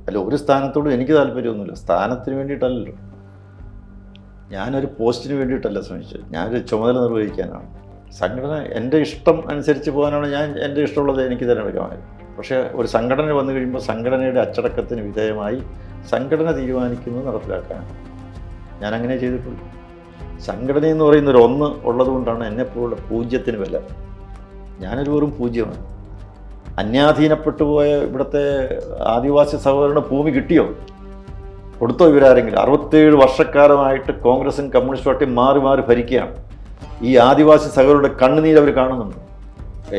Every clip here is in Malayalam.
അല്ല, ഒരു സ്ഥാനത്തോടും എനിക്ക് താല്പര്യമൊന്നുമില്ല. സ്ഥാനത്തിന് വേണ്ടിയിട്ടല്ലല്ലോ, ഞാനൊരു പോസ്റ്റിന് വേണ്ടിയിട്ടല്ല ശ്രമിച്ചത്, ഞാനൊരു ചുമതല നിർവഹിക്കാനാണ്. സംഘടന എൻ്റെ ഇഷ്ടം അനുസരിച്ച് പോകാനാണ് ഞാൻ എൻ്റെ ഇഷ്ടമുള്ളത് എനിക്ക് തിരഞ്ഞെടുക്കാമായിരുന്നു. പക്ഷേ ഒരു സംഘടന വന്നു കഴിയുമ്പോൾ സംഘടനയുടെ അച്ചടക്കത്തിന് വിധേയമായി സംഘടന തീരുമാനിക്കുന്നത് നടപ്പിലാക്കാനാണ് ഞാനങ്ങനെ ചെയ്തിട്ടുള്ളൂ. സംഘടന എന്ന് പറയുന്നൊരു ഒന്ന് ഉള്ളതുകൊണ്ടാണ് എന്നെപ്പോലുള്ള പൂജ്യത്തിന് വില. ഞാനൊരു വെറും പൂജ്യമാണ്. അന്യാധീനപ്പെട്ടു പോയ ഇവിടുത്തെ ആദിവാസി സഹോദരന് ഭൂമി കിട്ടിയോ? കൊടുത്തോ ഇവരാരെങ്കിലും? 67 വർഷക്കാലമായിട്ട് കോൺഗ്രസും കമ്മ്യൂണിസ്റ്റ് പാർട്ടിയും മാറി മാറി ഭരിക്കുകയാണ്. ഈ ആദിവാസി സഹോദരരുടെ കണ്ണുനീര് അവർ കാണുന്നുണ്ട്.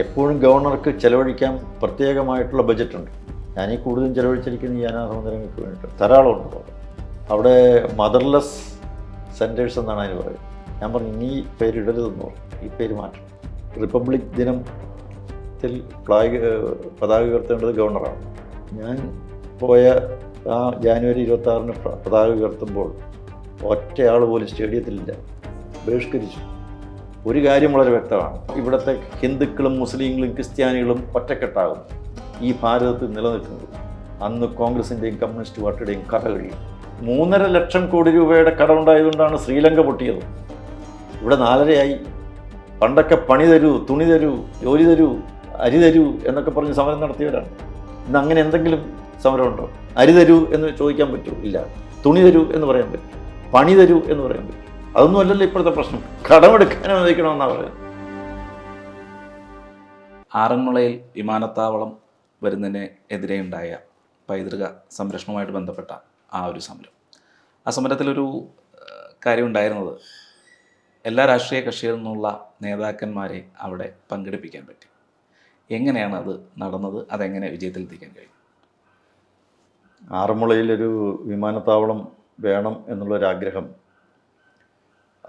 എപ്പോഴും ഗവർണർക്ക് ചെലവഴിക്കാൻ പ്രത്യേകമായിട്ടുള്ള ബജറ്റുണ്ട്. ഞാനീ കൂടുതലും ചെലവഴിച്ചിരിക്കുന്ന ഈ അനാഥമന്ദിരങ്ങൾക്ക് വേണ്ടിയിട്ട് ധാരാളമുണ്ട്. അവിടെ മദർലെസ് സെൻറ്റേഴ്സ് എന്നാണ് അതിന് പറയുന്നത്. ഞാൻ പറഞ്ഞു, ഇനി ഈ പേര് ഇടരുതെന്ന് പറഞ്ഞു, ഈ പേര് മാറ്റണം. റിപ്പബ്ലിക് ദിനത്തിൽ പതാക ഉയർത്തേണ്ടത് ഗവർണറാണ്. ഞാൻ പോയ ആ ജാനുവരി 26-ന് പതാക ഉയർത്തുമ്പോൾ ഒറ്റയാൾ പോലും സ്റ്റേഡിയത്തിലില്ല, ബഹിഷ്കരിച്ചു. ഒരു കാര്യം വളരെ വ്യക്തമാണ്, ഇവിടുത്തെ ഹിന്ദുക്കളും മുസ്ലിങ്ങളും ക്രിസ്ത്യാനികളും ഒറ്റക്കെട്ടാകും ഈ ഭാരതത്തിൽ നിലനിൽക്കുന്നത് അന്ന് കോൺഗ്രസിൻ്റെയും കമ്മ്യൂണിസ്റ്റ് പാർട്ടിയുടെയും കഥ കഴിയും. 3.5 ലക്ഷം കോടി രൂപയുടെ കടമുണ്ടായതുകൊണ്ടാണ് ശ്രീലങ്ക പൊട്ടിയത്. ഇവിടെ 4.5 പണ്ടൊക്കെ പണി തരൂ, തുണി തരൂ, ജോലി തരൂ, അരി തരൂ എന്നൊക്കെ പറഞ്ഞ് സമരം നടത്തിയവരാണ്. ഇന്ന് അങ്ങനെ എന്തെങ്കിലും സമരമുണ്ടോ? അരി തരൂ എന്ന് ചോദിക്കാൻ പറ്റൂ? ഇല്ല. തുണി തരൂ എന്ന് പറയാൻ പറ്റും, പണി തരൂ എന്ന് പറയാൻ പറ്റും. അതൊന്നും അല്ലല്ലോ ഇപ്പോഴത്തെ പ്രശ്നം. കടമെടുക്കാൻ അനുവദിക്കണമെന്നാണ് പറയുന്നത്. ആറന്മുളയിൽ വിമാനത്താവളം വരുന്നതിന് എതിരെയുണ്ടായ പൈതൃക സംരക്ഷണവുമായിട്ട് ബന്ധപ്പെട്ട ആ ഒരു സമരം, ആ സമരത്തിലൊരു കാര്യം ഉണ്ടായിരുന്നത്, എല്ലാ രാഷ്ട്രീയ കക്ഷികളിൽ നിന്നുള്ള നേതാക്കന്മാരെ അവിടെ പങ്കെടുപ്പിക്കാൻ പറ്റി. എങ്ങനെയാണ് അത് നടന്നത്? അതെങ്ങനെ വിജയത്തിലെത്തിക്കാൻ കഴിയും? ആറന്മുളയിലൊരു വിമാനത്താവളം വേണം എന്നുള്ളൊരാഗ്രഹം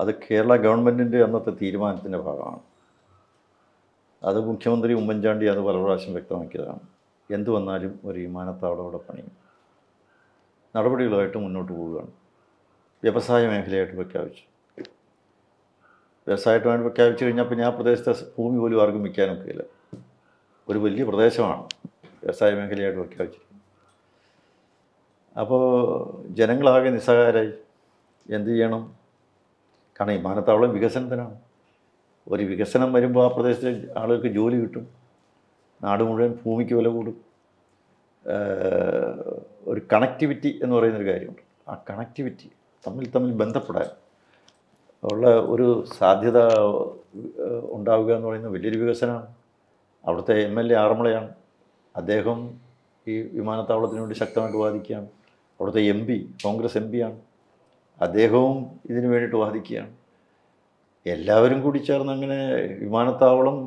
അത് കേരള ഗവൺമെൻറ്റിൻ്റെ അന്നത്തെ തീരുമാനത്തിൻ്റെ ഭാഗമാണ്. അത് മുഖ്യമന്ത്രി ഉമ്മൻചാണ്ടി അത് പല പ്രാവശ്യം വ്യക്തമാക്കിയതാണ്. എന്തു വന്നാലും ഒരു വിമാനത്താവളം അവിടെ പണിയും. നടപടികളുമായിട്ട് മുന്നോട്ട് പോവുകയാണ്. വ്യവസായ മേഖലയായിട്ട് പ്രഖ്യാപിച്ചു. വ്യവസായമായിട്ട് പ്രഖ്യാപിച്ചു കഴിഞ്ഞാൽ പിന്നെ ആ പ്രദേശത്തെ ഭൂമി പോലും ആർക്കും വിൽക്കാനൊക്കെയില്ല. ഒരു വലിയ പ്രദേശമാണ് വ്യവസായ മേഖലയായിട്ട് പ്രഖ്യാപിച്ചിരിക്കുന്നത്. അപ്പോൾ ജനങ്ങളാകെ നിസ്സഹായരായി. എന്ത് ചെയ്യണം? കാരണം വിമാനത്താവളം വികസനത്തിനാണ്. ഒരു വികസനം വരുമ്പോൾ ആ പ്രദേശത്തെ ആളുകൾക്ക് ജോലി കിട്ടും, നാട് മുഴുവൻ ഭൂമിക്ക് വില കൂടും. ഒരു കണക്ടിവിറ്റി എന്ന് പറയുന്നൊരു കാര്യമുണ്ട്. ആ കണക്ടിവിറ്റി തമ്മിൽ ബന്ധപ്പെടാൻ ഉള്ള ഒരു സാധ്യത ഉണ്ടാവുക എന്ന് പറയുന്നത് വലിയൊരു വികസനമാണ്. അവിടുത്തെ MLA ആറന്മുളയാണ്. അദ്ദേഹം ഈ വിമാനത്താവളത്തിന് വേണ്ടി ശക്തമായിട്ട് വാദിക്കുകയാണ്. അവിടുത്തെ MP കോൺഗ്രസ് MP ആണ്. അദ്ദേഹവും ഇതിനു വേണ്ടിയിട്ട് വാദിക്കുകയാണ്. എല്ലാവരും കൂടി ചേർന്ന് അങ്ങനെ വിമാനത്താവളം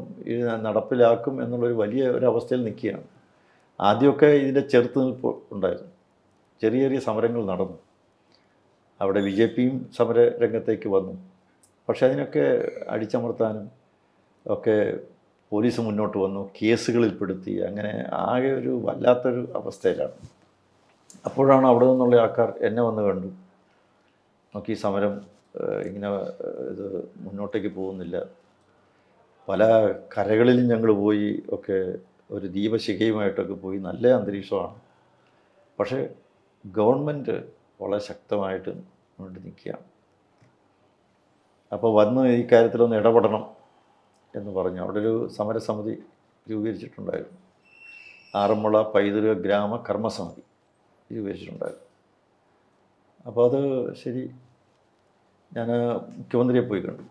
നടപ്പിലാക്കും എന്നുള്ളൊരു വലിയ ഒരു അവസ്ഥയിൽ നിൽക്കുകയാണ്. ആദ്യമൊക്കെ ഇതിൻ്റെ ചെറുത്ത് നിൽപ്പ് ഉണ്ടായിരുന്നു. ചെറിയ ചെറിയ സമരങ്ങൾ നടന്നു. അവിടെ BJPയും സമര രംഗത്തേക്ക് വന്നു. പക്ഷേ അതിനൊക്കെ അടിച്ചമർത്താനും ഒക്കെ പോലീസ് മുന്നോട്ട് വന്നു, കേസുകളിൽ പെടുത്തി. അങ്ങനെ ആകെ ഒരു വല്ലാത്തൊരു അവസ്ഥയിലാണ്. അപ്പോഴാണ് അവിടെ നിന്നുള്ള ആൾക്കാർ എന്നെ വന്ന് കണ്ടു. നമുക്ക് ഈ സമരം ഇങ്ങനെ ഇത് മുന്നോട്ടേക്ക് പോകുന്നില്ല. പല കരകളിലും ഞങ്ങൾ പോയി, ഒക്കെ ഒരു ദീപശിഖയുമായിട്ടൊക്കെ പോയി. നല്ല അന്തരീക്ഷമാണ്. പക്ഷേ ഗവൺമെൻറ് വളരെ ശക്തമായിട്ട് മുന്നോട്ട് നിൽക്കുകയാണ്. അപ്പോൾ വന്ന് ഈ കാര്യത്തിലൊന്ന് ഇടപെടണം എന്ന് പറഞ്ഞു. അവിടെ ഒരു സമരസമിതി രൂപീകരിച്ചിട്ടുണ്ടായിരുന്നു. ആറന്മുള പൈതൃക ഗ്രാമ കർമ്മസമിതി രൂപീകരിച്ചിട്ടുണ്ടായിരുന്നു. അപ്പോൾ അത് ശരി, ഞാൻ മുഖ്യമന്ത്രിയെ പോയി കണ്ടു.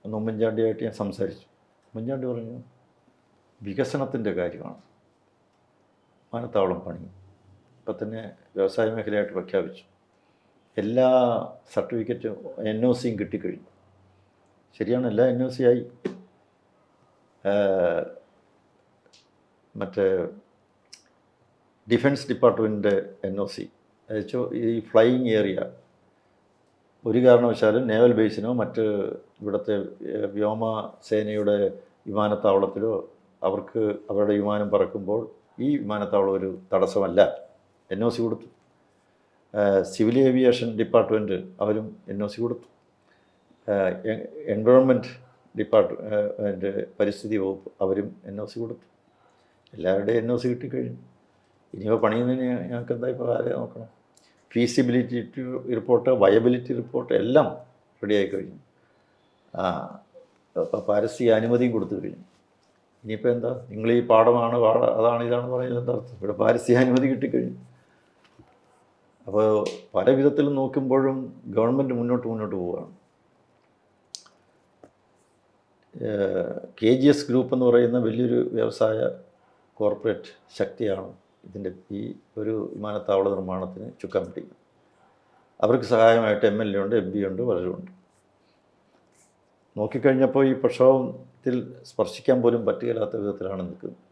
ഒന്ന് ഉമ്മൻചാണ്ടിയായിട്ട് ഞാൻ സംസാരിച്ചു. ഉമ്മൻചാണ്ടി പറഞ്ഞു, വികസനത്തിൻ്റെ കാര്യമാണ്, വിമാനത്താവളം പണി. ഇപ്പം തന്നെ വ്യവസായ മേഖലയായിട്ട് പ്രഖ്യാപിച്ചു. എല്ലാ സർട്ടിഫിക്കറ്റും NOCയും കിട്ടിക്കഴിഞ്ഞു. ശരിയാണ്, എല്ലാ NOC ആയി. മറ്റേ ഡിഫൻസ് ഡിപ്പാർട്ട്മെൻറ്റിൻ്റെ NOC അയച്ചു. ഈ ഫ്ലൈയിങ് ഏരിയ ഒരു കാരണവശാലും നേവൽ ബേസിനോ മറ്റ് ഇവിടുത്തെ വ്യോമസേനയുടെ വിമാനത്താവളത്തിലോ അവർക്ക് അവരുടെ വിമാനം പറക്കുമ്പോൾ ഈ വിമാനത്താവളം ഒരു തടസ്സമല്ല. NOC കൊടുത്തു. സിവിൽ ഏവിയേഷൻ ഡിപ്പാർട്ട്മെൻറ്റ് അവരും NOC കൊടുത്തു. എൻവയോൺമെൻറ്റ് ഡിപ്പാർട്ട്മെൻറ്റ് പരിസ്ഥിതി വകുപ്പ് അവരും NOC കൊടുത്തു. എല്ലാവരുടെയും NOC കിട്ടിക്കഴിഞ്ഞു. ഇനിയിപ്പോൾ പണിയുന്നതിന് ഞങ്ങൾക്ക് എന്താ ഇപ്പോൾ ആരെ നോക്കണം? ഫീസിബിലിറ്റി റിപ്പോർട്ട്, വയബിലിറ്റി റിപ്പോർട്ട് എല്ലാം റെഡിയായി കഴിഞ്ഞു. അപ്പോൾ പാരിസ്ഥിതിക അനുമതിയും കൊടുത്തു കഴിഞ്ഞു. ഇനിയിപ്പോൾ എന്താ? നിങ്ങൾ ഈ പാടമാണ് അതാണ് ഇതാണ് പറയുന്നത് എന്താ അർത്ഥം? ഇവിടെ പാരിസ്ഥിതിക അനുമതി കിട്ടിക്കഴിഞ്ഞു. അപ്പോൾ പല വിധത്തിലും നോക്കുമ്പോഴും ഗവൺമെൻറ് മുന്നോട്ട് പോവുകയാണ്. KGS ഗ്രൂപ്പ് എന്ന് പറയുന്ന വലിയൊരു വ്യവസായ കോർപ്പറേറ്റ് ശക്തിയാണ് ഇതിൻ്റെ ഈ ഒരു വിമാനത്താവള നിർമ്മാണത്തിന് ചുക്കാൻ പിടിക്കുന്നത്. അവർക്ക് സഹായമായിട്ട് MLA ഉണ്ട്, MP ഉണ്ട്, പലരുമുണ്ട്. നോക്കിക്കഴിഞ്ഞപ്പോൾ ഈ പ്രക്ഷോഭത്തിൽ സ്പർശിക്കാൻ പോലും പറ്റുകയില്ലാത്ത വിധത്തിലാണ് നിൽക്കുന്നത്.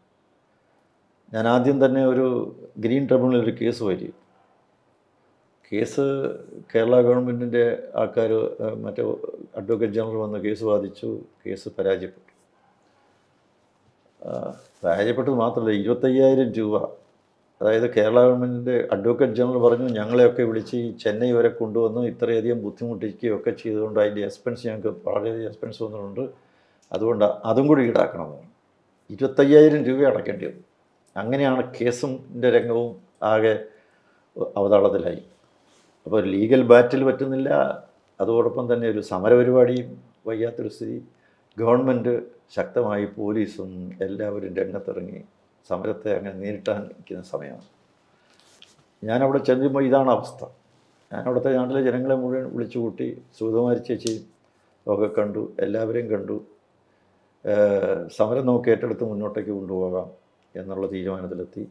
ഞാൻ ആദ്യം തന്നെ ഒരു ഗ്രീൻ ട്രിബ്യൂണലിൽ ഒരു കേസ് വരി. കേസ് കേരള ഗവൺമെൻറ്റിൻ്റെ ആൾക്കാർ മറ്റേ അഡ്വക്കേറ്റ് ജനറൽ വന്ന് കേസ് വാദിച്ചു. കേസ് പരാജയപ്പെട്ടത് മാത്രമല്ല, 25,000 രൂപ, അതായത് കേരള ഗവൺമെൻറ്റിൻ്റെ അഡ്വക്കേറ്റ് ജനറൽ പറഞ്ഞു ഞങ്ങളെയൊക്കെ വിളിച്ച് ഈ ചെന്നൈ വരെ കൊണ്ടുവന്ന് ഇത്രയധികം ബുദ്ധിമുട്ടിക്കുകയൊക്കെ ചെയ്തുകൊണ്ട് അതിൻ്റെ എക്സ്പെൻസ് ഞങ്ങൾക്ക് വളരെയധികം എക്സ്പെൻസ് വന്നിട്ടുണ്ട്, അതുകൊണ്ട് അതും കൂടി ഈടാക്കണമെന്ന്. 25,000 രൂപ അടയ്ക്കേണ്ടി വന്നു. അങ്ങനെയാണ് കേസിൻ്റെ രംഗവും ആകെ അവതാളത്തിലായി. അപ്പോൾ ലീഗൽ ബാറ്റിൽ പറ്റുന്നില്ല, അതോടൊപ്പം തന്നെ ഒരു സമരപരിപാടിയും വയ്യാത്തൊരു സ്ഥിതി. ഗവൺമെൻറ് ശക്തമായി, പോലീസും എല്ലാവരും രംഗത്തിറങ്ങി സമരത്തെ അങ്ങനെ നേരിട്ടാൻ നിൽക്കുന്ന സമയമാണ്. ഞാനവിടെ ചെല്ലുമ്പോൾ ഇതാണ് അവസ്ഥ. ഞാനവിടുത്തെ നാട്ടിലെ ജനങ്ങളെ മുഴുവൻ വിളിച്ചു കൂട്ടി, സുഗതകുമാരി ചേച്ചിയും ഒക്കെ കണ്ടു, എല്ലാവരെയും കണ്ടു. സമരം നമുക്ക് ഏറ്റെടുത്ത് മുന്നോട്ടേക്ക് കൊണ്ടുപോകാം എന്നുള്ള തീരുമാനത്തിലെത്തി.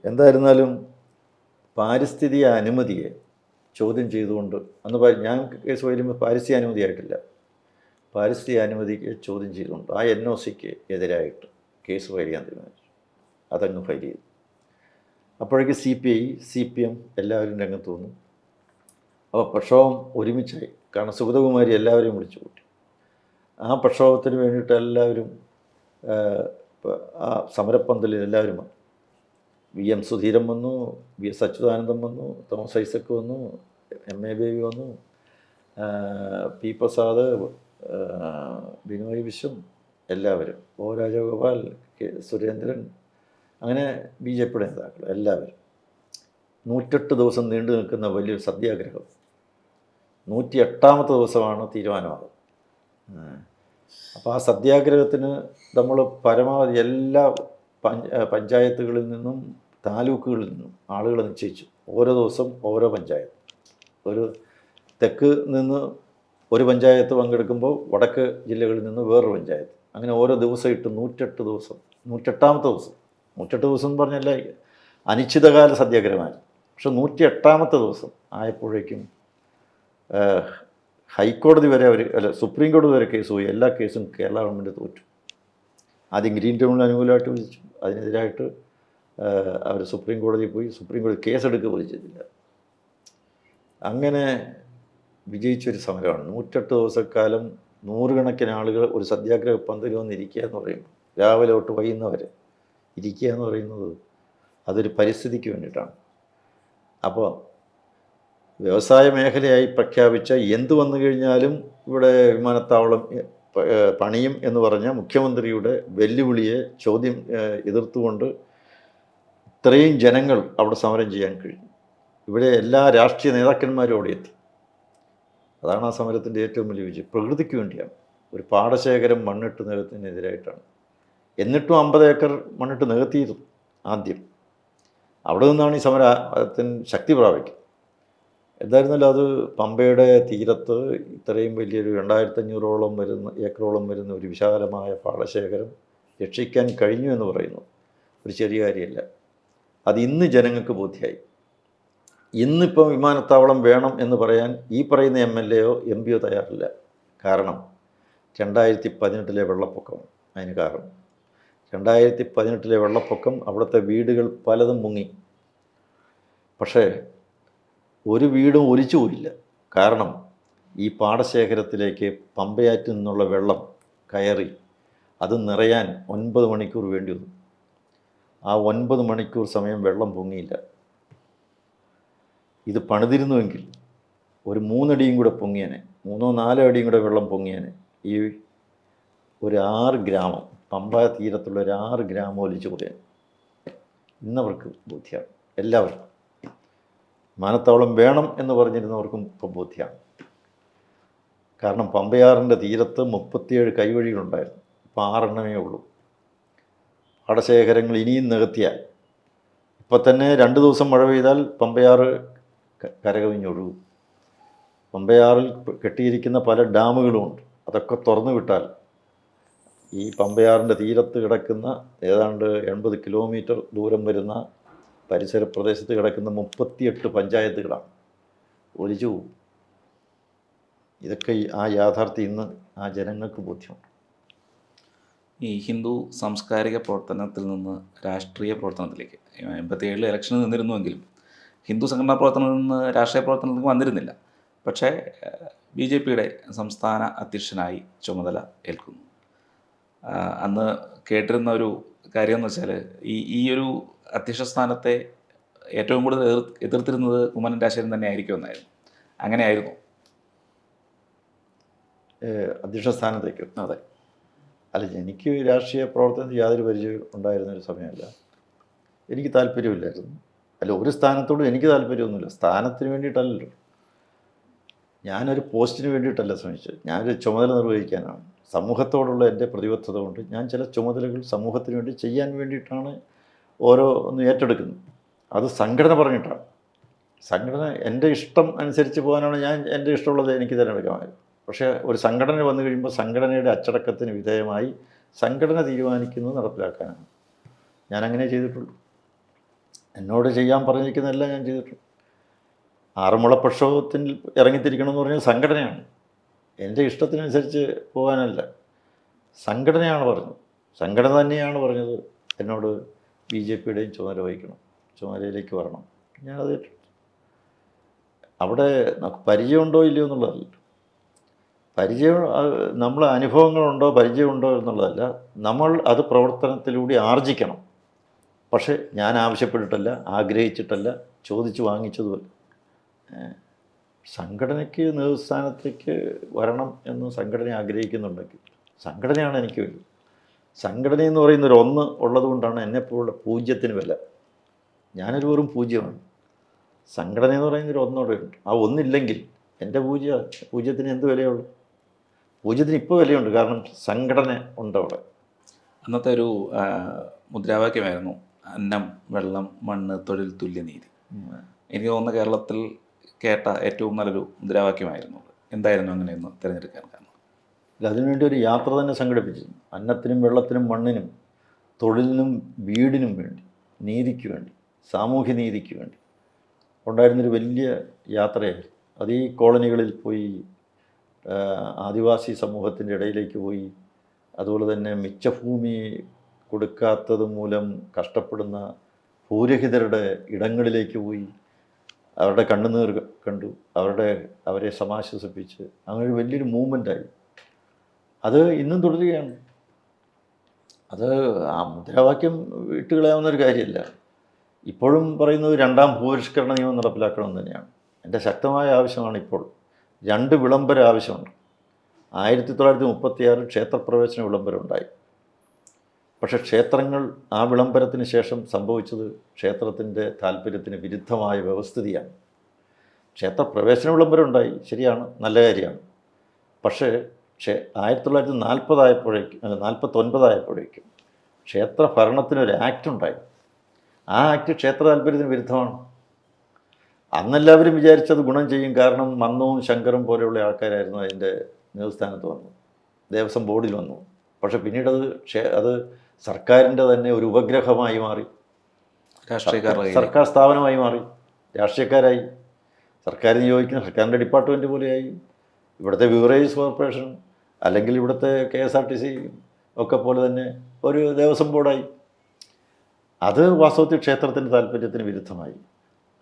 എന്തായിരുന്നാലും പാരിസ്ഥിതിക അനുമതിയെ ചോദ്യം ചെയ്തുകൊണ്ട് അന്ന് ഞാൻ കേസ് വരുമ്പോൾ പാരിസ്ഥിതിക അനുമതി ആയിട്ടില്ല, പാരിസ്ഥിതിക അനുമതിക്ക് ചോദ്യം ചെയ്തുകൊണ്ട് ആ NOCക്ക് എതിരായിട്ട് കേസ് ഫയൽ ചെയ്യാൻ തീരുമാനിച്ചു. അതങ്ങ് ഫയൽ ചെയ്തു. അപ്പോഴേക്ക് CPI, CPM എല്ലാവരും രംഗത്ത് വന്നു. അപ്പോൾ പ്രക്ഷോഭം ഒരുമിച്ചായി. കാരണം സുഗതകുമാരി എല്ലാവരെയും വിളിച്ചു കൂട്ടി. ആ പ്രക്ഷോഭത്തിന് വേണ്ടിയിട്ട് എല്ലാവരും ആ സമരപ്പന്തലിൽ എല്ലാവരും വന്നു. VM സുധീരൻ വന്നു, VS അച്യുതാനന്ദൻ വന്നു, തോമസ് ഐസക് വന്നു, MA ബേബി വന്നു, P പ്രസാദ്, ബിനോയ് വിശ്വം, എല്ലാവരും, O രാജഗോപാൽ, സുരേന്ദ്രൻ, അങ്ങനെ BJP നേതാക്കൾ എല്ലാവരും. 108 ദിവസം നീണ്ടു നിൽക്കുന്ന വലിയൊരു സത്യാഗ്രഹം. 108ാമത്തെ ദിവസമാണ് തീരുമാനമാകുന്നത്. അപ്പോൾ ആ സത്യാഗ്രഹത്തിന് നമ്മൾ പരമാവധി എല്ലാ പഞ്ചായത്തുകളിൽ നിന്നും താലൂക്കുകളിൽ നിന്നും ആളുകളെ നിശ്ചയിച്ചു. ഓരോ ദിവസം ഓരോ പഞ്ചായത്ത്. ഒരു തെക്ക് നിന്ന് ഒരു പഞ്ചായത്ത് പങ്കെടുക്കുമ്പോൾ വടക്ക് ജില്ലകളിൽ നിന്ന് വേറൊരു പഞ്ചായത്ത്, അങ്ങനെ ഓരോ ദിവസം ഇട്ട് 108 ദിവസം. 108ാമത്തെ ദിവസം, 108 ദിവസം എന്ന് പറഞ്ഞാൽ അനിശ്ചിതകാല സത്യാഗ്രഹമായിരുന്നു. പക്ഷെ 108ാമത്തെ ദിവസം ആയപ്പോഴേക്കും ഹൈക്കോടതി വരെ സുപ്രീം കോടതി വരെ കേസ് പോയി. എല്ലാ കേസും കേരള ഗവൺമെൻറ് തോറ്റു. ആദ്യം ഗ്രീൻ ട്രിബ്യൂണൽ അനുകൂലമായിട്ട് വിധിച്ചു, അതിനെതിരായിട്ട് അവർ സുപ്രീം കോടതിയിൽ പോയി. സുപ്രീം കോടതി കേസെടുക്കുക പോലും ചെയ്തില്ല. അങ്ങനെ വിജയിച്ചൊരു സമരമാണ്. 108 ദിവസക്കാലം നൂറുകണക്കിന് ആളുകൾ ഒരു സത്യാഗ്രഹ പന്തലിൽ വന്നിരിക്കുക എന്ന് പറയുമ്പോൾ, രാവിലെ തൊട്ട് വൈകുന്നവരെ ഇരിക്കുക എന്ന് പറയുന്നത് അതൊരു പരിസ്ഥിതിക്ക് വേണ്ടിയിട്ടാണ്. അപ്പോൾ വ്യവസായ മേഖലയായി പ്രഖ്യാപിച്ച എന്ത് വന്നു കഴിഞ്ഞാലും ഇവിടെ വിമാനത്താവളം പണിയും എന്ന് പറഞ്ഞ മുഖ്യമന്ത്രിയുടെ വെല്ലുവിളിയെ എതിർത്തുകൊണ്ട് ഇത്രയും ജനങ്ങൾ അവിടെ സമരം ചെയ്യാൻ കഴിഞ്ഞു. ഇവിടെ എല്ലാ രാഷ്ട്രീയ നേതാക്കന്മാരും അവിടെ എത്തി. അതാണ് ആ സമരത്തിൻ്റെ ഏറ്റവും വലിയ വിജയം. പ്രകൃതിക്ക് വേണ്ടിയാണ്. ഒരു പാടശേഖരം മണ്ണിട്ട് നികത്തുന്നതിനെതിരായിട്ടാണ്. എന്നിട്ടും 50 ഏക്കർ മണ്ണിട്ട് നികത്തിയിരുന്നു ആദ്യം. അവിടെ നിന്നാണ് ഈ സമരത്തിന് ശക്തി പ്രാപിക്കുന്നത്. എന്തായിരുന്നാലും അത് പമ്പയുടെ തീരത്ത് ഇത്രയും വലിയൊരു 2500 ഏക്കറോളം വരുന്ന ഒരു വിശാലമായ പാടശേഖരം രക്ഷിക്കാൻ കഴിഞ്ഞു എന്ന് പറയുന്നത് ഒരു ചെറിയ കാര്യമല്ല. അത് ഇന്ന് ജനങ്ങൾക്ക് ബോധ്യമായി. ഇന്നിപ്പം വിമാനത്താവളം വേണം എന്ന് പറയാൻ ഈ പറയുന്ന MLAയോ MPയോ തയ്യാറില്ല. കാരണം 2018 വെള്ളപ്പൊക്കമാണ് അതിന് കാരണം. 2018 വെള്ളപ്പൊക്കം അവിടുത്തെ വീടുകൾ പലതും മുങ്ങി. പക്ഷേ ഒരു വീടും ഒലിച്ചു പോയില്ല. കാരണം ഈ പാടശേഖരത്തിലേക്ക് പമ്പയാറ്റിൽ നിന്നുള്ള വെള്ളം കയറി അത് നിറയാൻ 9 മണിക്കൂർ വേണ്ടി വന്നു. ആ 9 മണിക്കൂർ സമയം വെള്ളം പൊങ്ങിയില്ല. ഇത് പണിതിരുന്നുവെങ്കിൽ ഒരു 3 അടിയും കൂടെ പൊങ്ങിയേനെ, 3-4 അടിയും കൂടെ വെള്ളം പൊങ്ങിയേനെ ഈ ഒരു 6 ഗ്രാമം, പമ്പ തീരത്തുള്ള ഒരു 6 ഗ്രാമം ഒലിച്ചു പോയേനെ. ഇന്നവർക്ക് ബോധ്യമാണ്. എല്ലാവർക്കും വിമാനത്താവളം വേണം എന്ന് പറഞ്ഞിരുന്നവർക്കും ഇപ്പം ബോധ്യമാണ്. കാരണം പമ്പയാറിൻ്റെ തീരത്ത് 37 കൈവഴികളുണ്ടായിരുന്നു, ഇപ്പം 6 ഉള്ളൂ. പാടശേഖരങ്ങൾ ഇനിയും നികത്തിയാൽ, ഇപ്പം തന്നെ 2 ദിവസം മഴ പെയ്താൽ പമ്പയാറ് കരകവിഞ്ഞൊഴുകും. പമ്പയാറിൽ കെട്ടിയിരിക്കുന്ന പല ഡാമുകളുമുണ്ട്. അതൊക്കെ തുറന്നു വിട്ടാൽ ഈ പമ്പയാറിൻ്റെ തീരത്ത് കിടക്കുന്ന ഏതാണ്ട് 80 കിലോമീറ്റർ ദൂരം വരുന്ന പരിസര പ്രദേശത്ത് കിടക്കുന്ന 38 പഞ്ചായത്തുകളാണ് ഒലിച്ചു പോകും. ഇതൊക്കെ ആ യാഥാർത്ഥ്യം ഇന്ന് ആ ജനങ്ങൾക്ക് ബോധ്യമുണ്ട്. ഈ ഹിന്ദു സാംസ്കാരിക പ്രവർത്തനത്തിൽ നിന്ന് രാഷ്ട്രീയ പ്രവർത്തനത്തിലേക്ക് 87 ഇലക്ഷന് നിന്നിരുന്നുവെങ്കിലും ഹിന്ദു സംഘടനാ പ്രവർത്തനത്തിൽ നിന്ന് രാഷ്ട്രീയ പ്രവർത്തനത്തിലേക്ക് വന്നിരുന്നില്ല. പക്ഷേ BJPയുടെ സംസ്ഥാന അധ്യക്ഷനായി ചുമതല ഏൽക്കുന്നു. അന്ന് കേട്ടിരുന്ന ഒരു കാര്യം എന്ന് വെച്ചാൽ ഈ ഒരു അധ്യക്ഷ സ്ഥാനത്തെ ഏറ്റവും കൂടുതൽ എതിർത്തിരുന്നത് കുമ്മനം രാജശേഖരൻ തന്നെ ആയിരിക്കുമെന്നായിരുന്നു. അങ്ങനെയായിരുന്നു അധ്യക്ഷ സ്ഥാനത്തേക്ക്? അതെ. അല്ല, എനിക്ക് രാഷ്ട്രീയ പ്രവർത്തനത്തിൽ യാതൊരു പരിചയം ഉണ്ടായിരുന്നൊരു സമയമല്ല. എനിക്ക് താല്പര്യമില്ലായിരുന്നു. അല്ല, ഒരു സ്ഥാനത്തോടും എനിക്ക് താല്പര്യമൊന്നുമില്ല. സ്ഥാനത്തിന് വേണ്ടിയിട്ടല്ലല്ലോ, ഞാനൊരു പോസ്റ്റിന് വേണ്ടിയിട്ടല്ല ശ്രമിച്ചത്. ഞാനൊരു ചുമതല നിർവഹിക്കാനാണ്. സമൂഹത്തോടുള്ള എൻ്റെ പ്രതിബദ്ധത കൊണ്ട് ഞാൻ ചില ചുമതലകൾ സമൂഹത്തിന് വേണ്ടി ചെയ്യാൻ വേണ്ടിയിട്ടാണ് ഓരോന്ന് ഏറ്റെടുക്കുന്നത്. അത് സംഘടന പറഞ്ഞിട്ടാണ്. സംഘടന എൻ്റെ ഇഷ്ടം അനുസരിച്ച് പോകാനാണ് ഞാൻ എൻ്റെ ഇഷ്ടമുള്ളത് എനിക്ക് തിരഞ്ഞെടുക്കാമായിരുന്നു. പക്ഷേ ഒരു സംഘടന വന്നു കഴിയുമ്പോൾ സംഘടനയുടെ അച്ചടക്കത്തിന് വിധേയമായി സംഘടന തീരുമാനിക്കുന്നത് നടപ്പിലാക്കാനാണ് ഞാനങ്ങനെ ചെയ്തിട്ടുള്ളൂ. എന്നോട് ചെയ്യാൻ പറഞ്ഞിരിക്കുന്നതെല്ലാം ഞാൻ ചെയ്തിട്ടുള്ളൂ. ആറന്മുള പ്രക്ഷോഭത്തിൽ ഇറങ്ങിത്തിരിക്കണമെന്ന് പറഞ്ഞാൽ സംഘടനയാണ്, എൻ്റെ ഇഷ്ടത്തിനനുസരിച്ച് പോകാനല്ല. സംഘടനയാണ് പറഞ്ഞത്. സംഘടന തന്നെയാണ് പറഞ്ഞത് എന്നോട് BJPയുടെയും ചുമതല വഹിക്കണം, ചുമതലയിലേക്ക് വരണം. ഞാനത് അവിടെ നമുക്ക് പരിചയമുണ്ടോ ഇല്ലയോ എന്നുള്ളതല്ല, പരിചയം നമ്മൾ അനുഭവങ്ങളുണ്ടോ പരിചയമുണ്ടോ എന്നുള്ളതല്ല, നമ്മൾ അത് പ്രവർത്തനത്തിലൂടെ ആർജിക്കണം. പക്ഷേ ഞാൻ ആവശ്യപ്പെട്ടിട്ടല്ല, ആഗ്രഹിച്ചിട്ടല്ല, ചോദിച്ച് വാങ്ങിച്ചതുമല്ല. സംഘടനയ്ക്ക് നേതൃസ്ഥാനത്തേക്ക് വരണം എന്ന് സംഘടന ആഗ്രഹിക്കുന്നുണ്ടെങ്കിൽ സംഘടനയാണ് എനിക്ക് വലുത്. സംഘടന എന്ന് പറയുന്നൊരു ഒന്ന് ഉള്ളതുകൊണ്ടാണ് എന്നെപ്പോലുള്ള പൂജ്യത്തിന് വില. ഞാനൊരു വെറും പൂജ്യമാണ്. സംഘടന എന്ന് പറയുന്നൊരു ഒന്നോടെ ഉണ്ട്. ആ ഒന്നില്ലെങ്കിൽ എൻ്റെ പൂജ്യത്തിന് എന്ത് വിലയുള്ളൂ? പൂജ്യത്തിന് ഇപ്പോൾ വിലയുണ്ട്, കാരണം സംഘടന ഉണ്ട് അവിടെ. അന്നത്തെ ഒരു മുദ്രാവാക്യമായിരുന്നു അന്നം, വെള്ളം, മണ്ണ്, തൊഴിൽ, തുല്യനീതി. എനിക്ക് തോന്നുന്ന കേരളത്തിൽ കേട്ട ഏറ്റവും നല്ലൊരു മുദ്രാവാക്യമായിരുന്നു. എന്തായിരുന്നു അങ്ങനെയൊന്ന് തിരഞ്ഞെടുക്കാൻ കാരണം? അതിനുവേണ്ടി ഒരു യാത്ര തന്നെ സംഘടിപ്പിച്ചു. അന്നത്തിനും വെള്ളത്തിനും മണ്ണിനും തൊഴിലിനും വീടിനും വേണ്ടി, നീതിക്ക് വേണ്ടി, സാമൂഹ്യനീതിക്ക് വേണ്ടി ഉണ്ടായിരുന്നൊരു വലിയ യാത്രയായിരുന്നു. അത് ഈ കോളനികളിൽ പോയി, ആദിവാസി സമൂഹത്തിൻ്റെ ഇടയിലേക്ക് പോയി, അതുപോലെ തന്നെ മിച്ചഭൂമി കൊടുക്കാത്തത് മൂലം കഷ്ടപ്പെടുന്ന ഭൂരഹിതരുടെ ഇടങ്ങളിലേക്ക് പോയി, അവരുടെ കണ്ണുനീർ കണ്ടു, അവരെ സമാശ്വസിപ്പിച്ച് അങ്ങനെ ഒരു വലിയൊരു മൂവ്മെൻറ്റായി. അത് ഇന്നും തുടരുകയാണ്. അത് ആ മുദ്രാവാക്യം വിട്ടുകളയാവുന്നൊരു കാര്യമല്ല. ഇപ്പോഴും പറയുന്നത് 2ാം ഭൂപരിഷ്കരണ നിയമം നടപ്പിലാക്കണമെന്ന് തന്നെയാണ്. എൻ്റെ ശക്തമായ ആവശ്യമാണ് ഇപ്പോൾ. 2 വിളംബര ആവശ്യമുണ്ട്. 1936 ക്ഷേത്രപ്രവേശന വിളംബരം ഉണ്ടായി. പക്ഷേ ക്ഷേത്രങ്ങൾ ആ വിളംബരത്തിന് ശേഷം സംഭവിച്ചത് ക്ഷേത്രത്തിൻ്റെ താല്പര്യത്തിന് വിരുദ്ധമായ വ്യവസ്ഥിതിയാണ്. ക്ഷേത്രപ്രവേശന വിളംബരം ഉണ്ടായി, ശരിയാണ്, നല്ല കാര്യമാണ്. പക്ഷേ 1940 ആയപ്പോഴേക്കും ക്ഷേത്ര ഭരണത്തിനൊരു ആക്ട് ഉണ്ടായി. ആ ആക്ട് ക്ഷേത്ര താല്പര്യത്തിന് വിരുദ്ധമാണ്. അന്നെല്ലാവരും വിചാരിച്ചത് ഗുണം ചെയ്യും, കാരണം മന്നവും ശങ്കറും പോലെയുള്ള ആൾക്കാരായിരുന്നു അതിൻ്റെ നേതൃസ്ഥാനത്ത് വന്നു, ദേവസ്വം ബോർഡിൽ വന്നു. പക്ഷേ പിന്നീട് അത് സർക്കാരിൻ്റെ തന്നെ ഒരു ഉപഗ്രഹമായി മാറി, സർക്കാർ സ്ഥാപനമായി മാറി, രാഷ്ട്രീയക്കാരായി, സർക്കാർ നിയോഗിക്കുന്ന സർക്കാരിൻ്റെ ഡിപ്പാർട്ട്മെൻറ്റ് പോലെയായി. ഇവിടുത്തെ ബിവറേജസ് കോർപ്പറേഷൻ അല്ലെങ്കിൽ ഇവിടുത്തെ KSRTC ഒക്കെ പോലെ തന്നെ ഒരു ദേവസ്വം ബോർഡായി. അത് വാസ്തവത്തിൽ ക്ഷേത്രത്തിൻ്റെ താല്പര്യത്തിന് വിരുദ്ധമായി.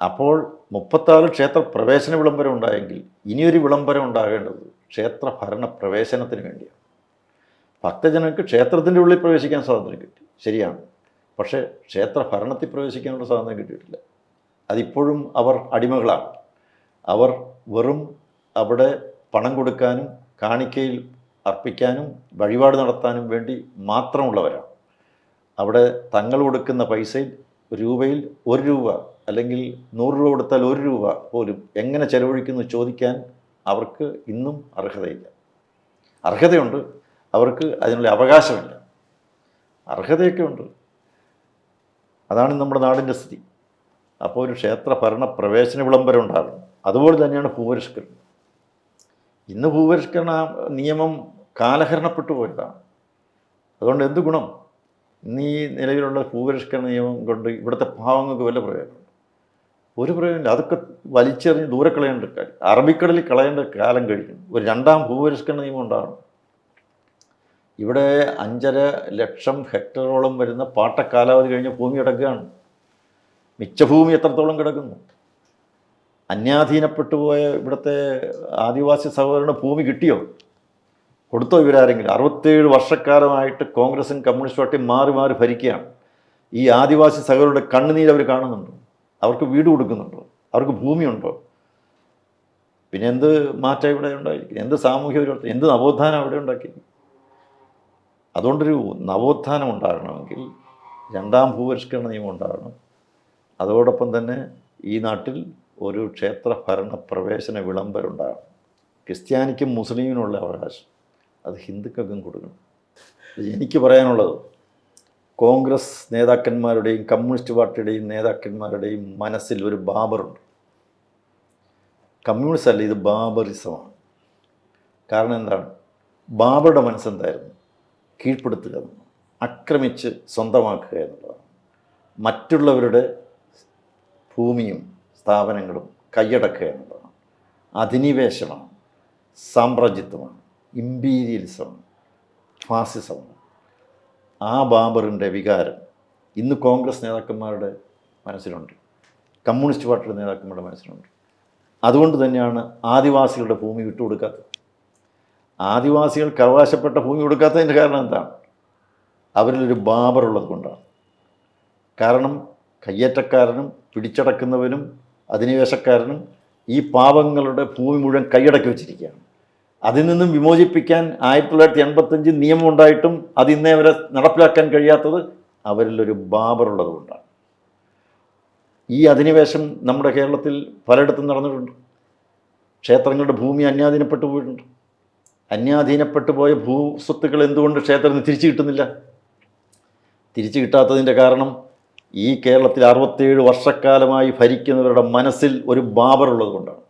അപ്പോൾ 36 ക്ഷേത്ര പ്രവേശന വിളംബരം ഉണ്ടായെങ്കിൽ ഇനിയൊരു വിളംബരം ഉണ്ടാകേണ്ടത് ക്ഷേത്ര ഭരണ പ്രവേശനത്തിന് വേണ്ടിയാണ്. ഭക്തജനങ്ങൾക്ക് ക്ഷേത്രത്തിൻ്റെ ഉള്ളിൽ പ്രവേശിക്കാൻ സ്വാതന്ത്ര്യം കിട്ടി, ശരിയാണ്. പക്ഷേ ക്ഷേത്ര ഭരണത്തിൽ പ്രവേശിക്കാനുള്ള സ്വാതന്ത്ര്യം കിട്ടിയിട്ടില്ല. അതിപ്പോഴും അവർ അടിമകളാണ്. അവർ വെറും അവിടെ പണം കൊടുക്കാനും കാണിക്കയിൽ അർപ്പിക്കാനും വഴിപാട് നടത്താനും വേണ്ടി മാത്രമുള്ളവരാണ്. അവിടെ തങ്ങൾ കൊടുക്കുന്ന പൈസയിൽ രൂപയിൽ 1 രൂപ അല്ലെങ്കിൽ 100 രൂപ കൊടുത്താൽ 1 രൂപ പോലും എങ്ങനെ ചെലവഴിക്കുന്നു ചോദിക്കാൻ അവർക്ക് ഇന്നും അർഹതയില്ല. അർഹതയുണ്ട്, അവർക്ക് അതിനുള്ള അവകാശമില്ല. അർഹതയൊക്കെ ഉണ്ട്. അതാണ് നമ്മുടെ നാടിൻ്റെ സ്ഥിതി. അപ്പോൾ ഒരു ക്ഷേത്ര ഭരണ പ്രവേശന വിളംബരം ഉണ്ടാകും. അതുപോലെ തന്നെയാണ് ഭൂപരിഷ്കരണം. ഇന്ന് ഭൂപരിഷ്കരണ നിയമം കാലഹരണപ്പെട്ടു പോയതാണ്. അതുകൊണ്ട് എന്ത് ഗുണം? ഇന്ന് ഈ നിലവിലുള്ള ഭൂപരിഷ്കരണ നിയമം കൊണ്ട് ഇവിടുത്തെ പാവങ്ങൾക്ക് വല്ല പ്രയോജനമുണ്ട്? ഒരു പ്രയോജനമില്ല. അതൊക്കെ വലിച്ചെറിഞ്ഞ് ദൂരെ കളയേണ്ട കാര്യം, അറബിക്കടലിൽ കളയേണ്ട കാലം കഴിഞ്ഞു. ഒരു 2ാം ഭൂപരിഷ്കരണ നിയമം ഉണ്ടാകണം. ഇവിടെ 5.5 ലക്ഷം ഹെക്ടറോളം വരുന്ന പാട്ടക്കാലാവധി കഴിഞ്ഞ ഭൂമി കിടക്കുകയാണ്. മിച്ച ഭൂമി എത്രത്തോളം കിടക്കുന്നു? അന്യാധീനപ്പെട്ടു പോയ ഇവിടുത്തെ ആദിവാസി സഹോദരന് ഭൂമി കിട്ടിയോ? കൊടുത്തോ ഇവരാരെങ്കിലും? 67 വർഷക്കാലമായിട്ട് കോൺഗ്രസും കമ്മ്യൂണിസ്റ്റ് പാർട്ടിയും മാറി മാറി ഭരിക്കുകയാണ്. ഈ ആദിവാസി സഹോദരരുടെ കണ്ണുനീര് അവർ കാണുന്നുണ്ടോ? അവർക്ക് വീട് കൊടുക്കുന്നുണ്ടോ? അവർക്ക് ഭൂമിയുണ്ടോ? പിന്നെ എന്ത് മാറ്റം ഇവിടെ ഉണ്ടായിരിക്കും? എന്ത് സാമൂഹ്യ പരിവർത്തനം, എന്ത് നവോത്ഥാനം അവിടെ ഉണ്ടാക്കിയിരിക്കും? അതുകൊണ്ടൊരു നവോത്ഥാനം ഉണ്ടാകണമെങ്കിൽ 2ാം ഭൂപരിഷ്കരണ നിയമം ഉണ്ടാകണം. അതോടൊപ്പം തന്നെ ഈ നാട്ടിൽ ഒരു ക്ഷേത്ര ഭരണ പ്രവേശന വിളംബരം ഉണ്ടാകണം. ക്രിസ്ത്യാനിക്കും മുസ്ലിമിനുള്ള അവകാശം അത് ഹിന്ദുക്കൾക്കും കൊടുക്കണം. എനിക്ക് പറയാനുള്ളത്, കോൺഗ്രസ് നേതാക്കന്മാരുടെയും കമ്മ്യൂണിസ്റ്റ് പാർട്ടിയുടെയും നേതാക്കന്മാരുടെയും മനസ്സിൽ ഒരു ബാബറുണ്ട്. കമ്മ്യൂണിസ്റ്റ് അല്ല, ഇത് ബാബറിസമാണ്. കാരണം എന്താണ്? ബാബറുടെ മനസ്സെന്തായിരുന്നു? കീഴ്പ്പെടുത്തുക എന്നുള്ളത്, ആക്രമിച്ച് സ്വന്തമാക്കുക എന്നുള്ളതാണ്. മറ്റുള്ളവരുടെ ഭൂമിയും സ്ഥാപനങ്ങളും കൈയടക്കുക എന്നുള്ളതാണ്. അധിനിവേശമാണ്, സാമ്രാജ്യത്വമാണ്, ഇമ്പീരിയലിസമാണ്, ഫാസിസമാണ്. ആ ബാബറിൻ്റെ വികാരം ഇന്ന് കോൺഗ്രസ് നേതാക്കന്മാരുടെ മനസ്സിലുണ്ട്, കമ്മ്യൂണിസ്റ്റ് പാർട്ടിയുടെ നേതാക്കന്മാരുടെ മനസ്സിലുണ്ട്. അതുകൊണ്ട് തന്നെയാണ് ആദിവാസികളുടെ ഭൂമി വിട്ടുകൊടുക്കാത്തത്. ആദിവാസികൾക്ക് അവകാശപ്പെട്ട ഭൂമി കൊടുക്കാത്തതിൻ്റെ കാരണം എന്താണ്? അവരിലൊരു ബാബറുള്ളത് കൊണ്ടാണ്. കാരണം കയ്യേറ്റക്കാരനും പിടിച്ചടക്കുന്നവനും അധിനിവേശക്കാരനും ഈ പാവങ്ങളുടെ ഭൂമി മുഴുവൻ കൈയടക്കി വെച്ചിരിക്കുകയാണ്. അതിൽ നിന്നും വിമോചിപ്പിക്കാൻ 1985 നിയമം ഉണ്ടായിട്ടും അത് ഇന്നേ വരെ നടപ്പിലാക്കാൻ കഴിയാത്തത് അവരിലൊരു ബാബറുള്ളത് കൊണ്ടാണ്. ഈ അധിനിവേശം നമ്മുടെ കേരളത്തിൽ പലയിടത്തും നടന്നിട്ടുണ്ട്. ക്ഷേത്രങ്ങളുടെ ഭൂമി അന്യാധീനപ്പെട്ടു പോയിട്ടുണ്ട്. അന്യാധീനപ്പെട്ടു പോയ ഭൂസ്വത്തുക്കൾ എന്തുകൊണ്ട് ക്ഷേത്രത്തിന് തിരിച്ചു കിട്ടുന്നില്ല? തിരിച്ചു കിട്ടാത്തതിൻ്റെ കാരണം ഈ കേരളത്തിൽ 67 വർഷക്കാലമായി ഭരിക്കുന്നവരുടെ മനസ്സിൽ ഒരു ബാബറുള്ളത് കൊണ്ടാണ്.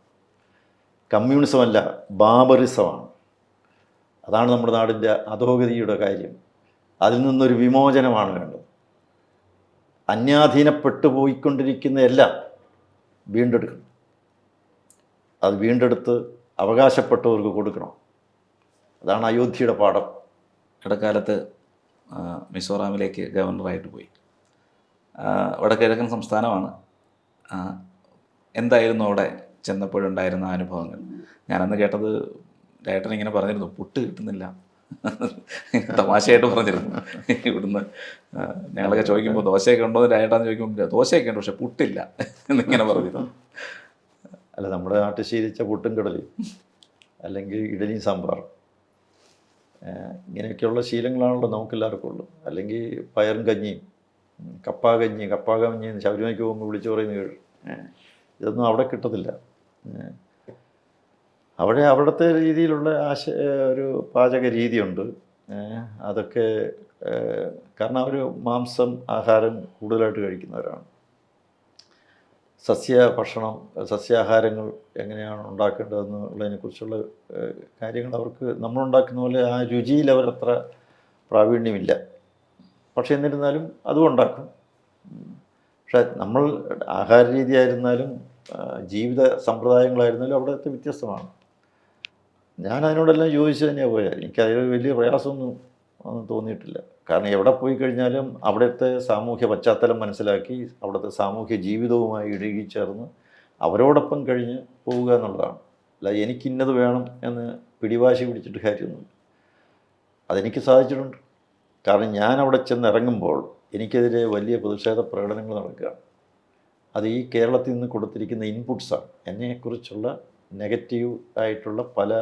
കമ്മ്യൂണിസമല്ല, ബാബറിസമാണ്. അതാണ് നമ്മുടെ നാടിൻ്റെ അധോഗതിയുടെ കാര്യം. അതിൽ നിന്നൊരു വിമോചനമാണ് വേണ്ടത്. അന്യാധീനപ്പെട്ടു പോയിക്കൊണ്ടിരിക്കുന്ന എല്ലാം വീണ്ടെടുക്കണം. അത് വീണ്ടെടുത്ത് അവകാശപ്പെട്ടവർക്ക് കൊടുക്കണം. അതാണ് അയോധ്യയുടെ പാഠം. ഇടക്കാലത്ത് മിസോറാമിലേക്ക് ഗവർണറായിട്ട് പോയി. വടക്കിഴക്കൻ സംസ്ഥാനമാണ്. എന്തായിരുന്നു അവിടെ ചെന്നപ്പോഴുണ്ടായിരുന്ന അനുഭവങ്ങൾ? ഞാനന്ന് കേട്ടത് ഡയറക്ടർ ഇങ്ങനെ പറഞ്ഞിരുന്നു, പുട്ട് കിട്ടുന്നില്ല. തമാശയായിട്ട് പറഞ്ഞിരുന്നു. ഇവിടുന്ന് ഞങ്ങളൊക്കെ ചോദിക്കുമ്പോൾ ദോശയൊക്കെ ഉണ്ടോ എന്ന് ഡയറക്ടറാന്ന് ചോദിക്കുമ്പോൾ ദോശയൊക്കെ ഉണ്ട്, പക്ഷെ പുട്ടില്ല എന്നിങ്ങനെ പറഞ്ഞിരുന്നു. അല്ല, നമ്മുടെ നാട്ടിൽ ശീലിച്ച പുട്ടും കടലയും അല്ലെങ്കിൽ ഇഡലിയും സാമ്പാറും ഇങ്ങനെയൊക്കെയുള്ള ശീലങ്ങളാണല്ലോ നമുക്കെല്ലാവർക്കും ഉള്ളൂ. അല്ലെങ്കിൽ പയറും കഞ്ഞിയും കപ്പാകഞ്ഞി ശബരിമലയ്ക്ക് പോകുമ്പോൾ വിളിച്ചു പറയുന്ന കേട്ടു. ഇതൊന്നും അവിടെ കിട്ടത്തില്ല. അവിടുത്തെ രീതിയിലുള്ള ഒരു പാചക രീതിയുണ്ട്. അതൊക്കെ കാരണം അവർ മാംസം ആഹാരം കൂടുതലായിട്ട് കഴിക്കുന്നവരാണ്. സസ്യാഹാരങ്ങൾ എങ്ങനെയാണ് ഉണ്ടാക്കേണ്ടതെന്നുള്ളതിനെക്കുറിച്ചുള്ള കാര്യങ്ങൾ അവർക്ക് നമ്മളുണ്ടാക്കുന്ന പോലെ ആ രുചിയിൽ അവരത്ര പ്രാവീണ്യമില്ല. പക്ഷേ എന്നിരുന്നാലും അതും ഉണ്ടാക്കും. പക്ഷേ നമ്മൾ ആഹാര രീതി ആയിരുന്നാലും ജീവിത സമ്പ്രദായങ്ങളായിരുന്നാലും അവിടുത്തെ വ്യത്യസ്തമാണ്. ഞാൻ അതിനോടെല്ലാം യോജിച്ച് തന്നെയാണ് പോയത്. എനിക്കതിൽ വലിയ പ്രയാസമൊന്നും തോന്നിയിട്ടില്ല. കാരണം എവിടെ പോയി കഴിഞ്ഞാലും അവിടുത്തെ സാമൂഹ്യ പശ്ചാത്തലം മനസ്സിലാക്കി അവിടുത്തെ സാമൂഹ്യ ജീവിതവുമായി ഇഴുകിച്ചേർന്ന് അവരോടൊപ്പം കഴിഞ്ഞ് പോവുക എന്നുള്ളതാണ്. അല്ല എനിക്കിന്നത് വേണം എന്ന് പിടിവാശി പിടിച്ചിട്ട് കാര്യമൊന്നുമില്ല. അതെനിക്ക് സാധിച്ചിട്ടുണ്ട്. കാരണം ഞാൻ അവിടെ ചെന്ന് ഇറങ്ങുമ്പോൾ എനിക്കെതിരെ വലിയ പ്രതിഷേധ പ്രകടനങ്ങൾ നടക്കുകയാണ്. അത് ഈ കേരളത്തിൽ നിന്ന് കൊടുത്തിരിക്കുന്ന ഇൻപുട്സാണ്. എന്നെക്കുറിച്ചുള്ള നെഗറ്റീവ് ആയിട്ടുള്ള പല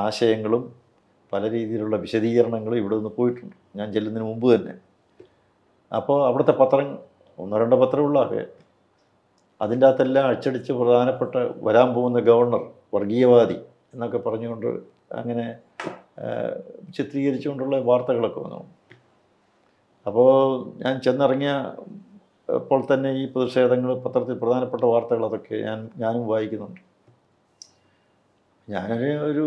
ആശയങ്ങളും പല രീതിയിലുള്ള വിശദീകരണങ്ങളും ഇവിടെ നിന്ന് പോയിട്ടുണ്ട് ഞാൻ ചെല്ലുന്നതിന് മുമ്പ് തന്നെ. അപ്പോൾ അവിടുത്തെ പത്രം ഒന്നോ രണ്ടോ പത്രമുള്ളതൊക്കെ അതിൻ്റെ അകത്തെല്ലാം അച്ചടിച്ച് പ്രധാനപ്പെട്ട വരാൻ പോകുന്ന ഗവർണർ വർഗീയവാദി എന്നൊക്കെ പറഞ്ഞുകൊണ്ട് അങ്ങനെ ചിത്രീകരിച്ചുകൊണ്ടുള്ള വാർത്തകളൊക്കെ വന്നു. അപ്പോൾ ഞാൻ ചെന്നിറങ്ങിയ അപ്പോൾ തന്നെ ഈ പ്രതിഷേധങ്ങൾ പത്രത്തിൽ പ്രധാനപ്പെട്ട വാർത്തകൾ അതൊക്കെ ഞാനും വായിക്കുന്നുണ്ട്. ഞാനൊരു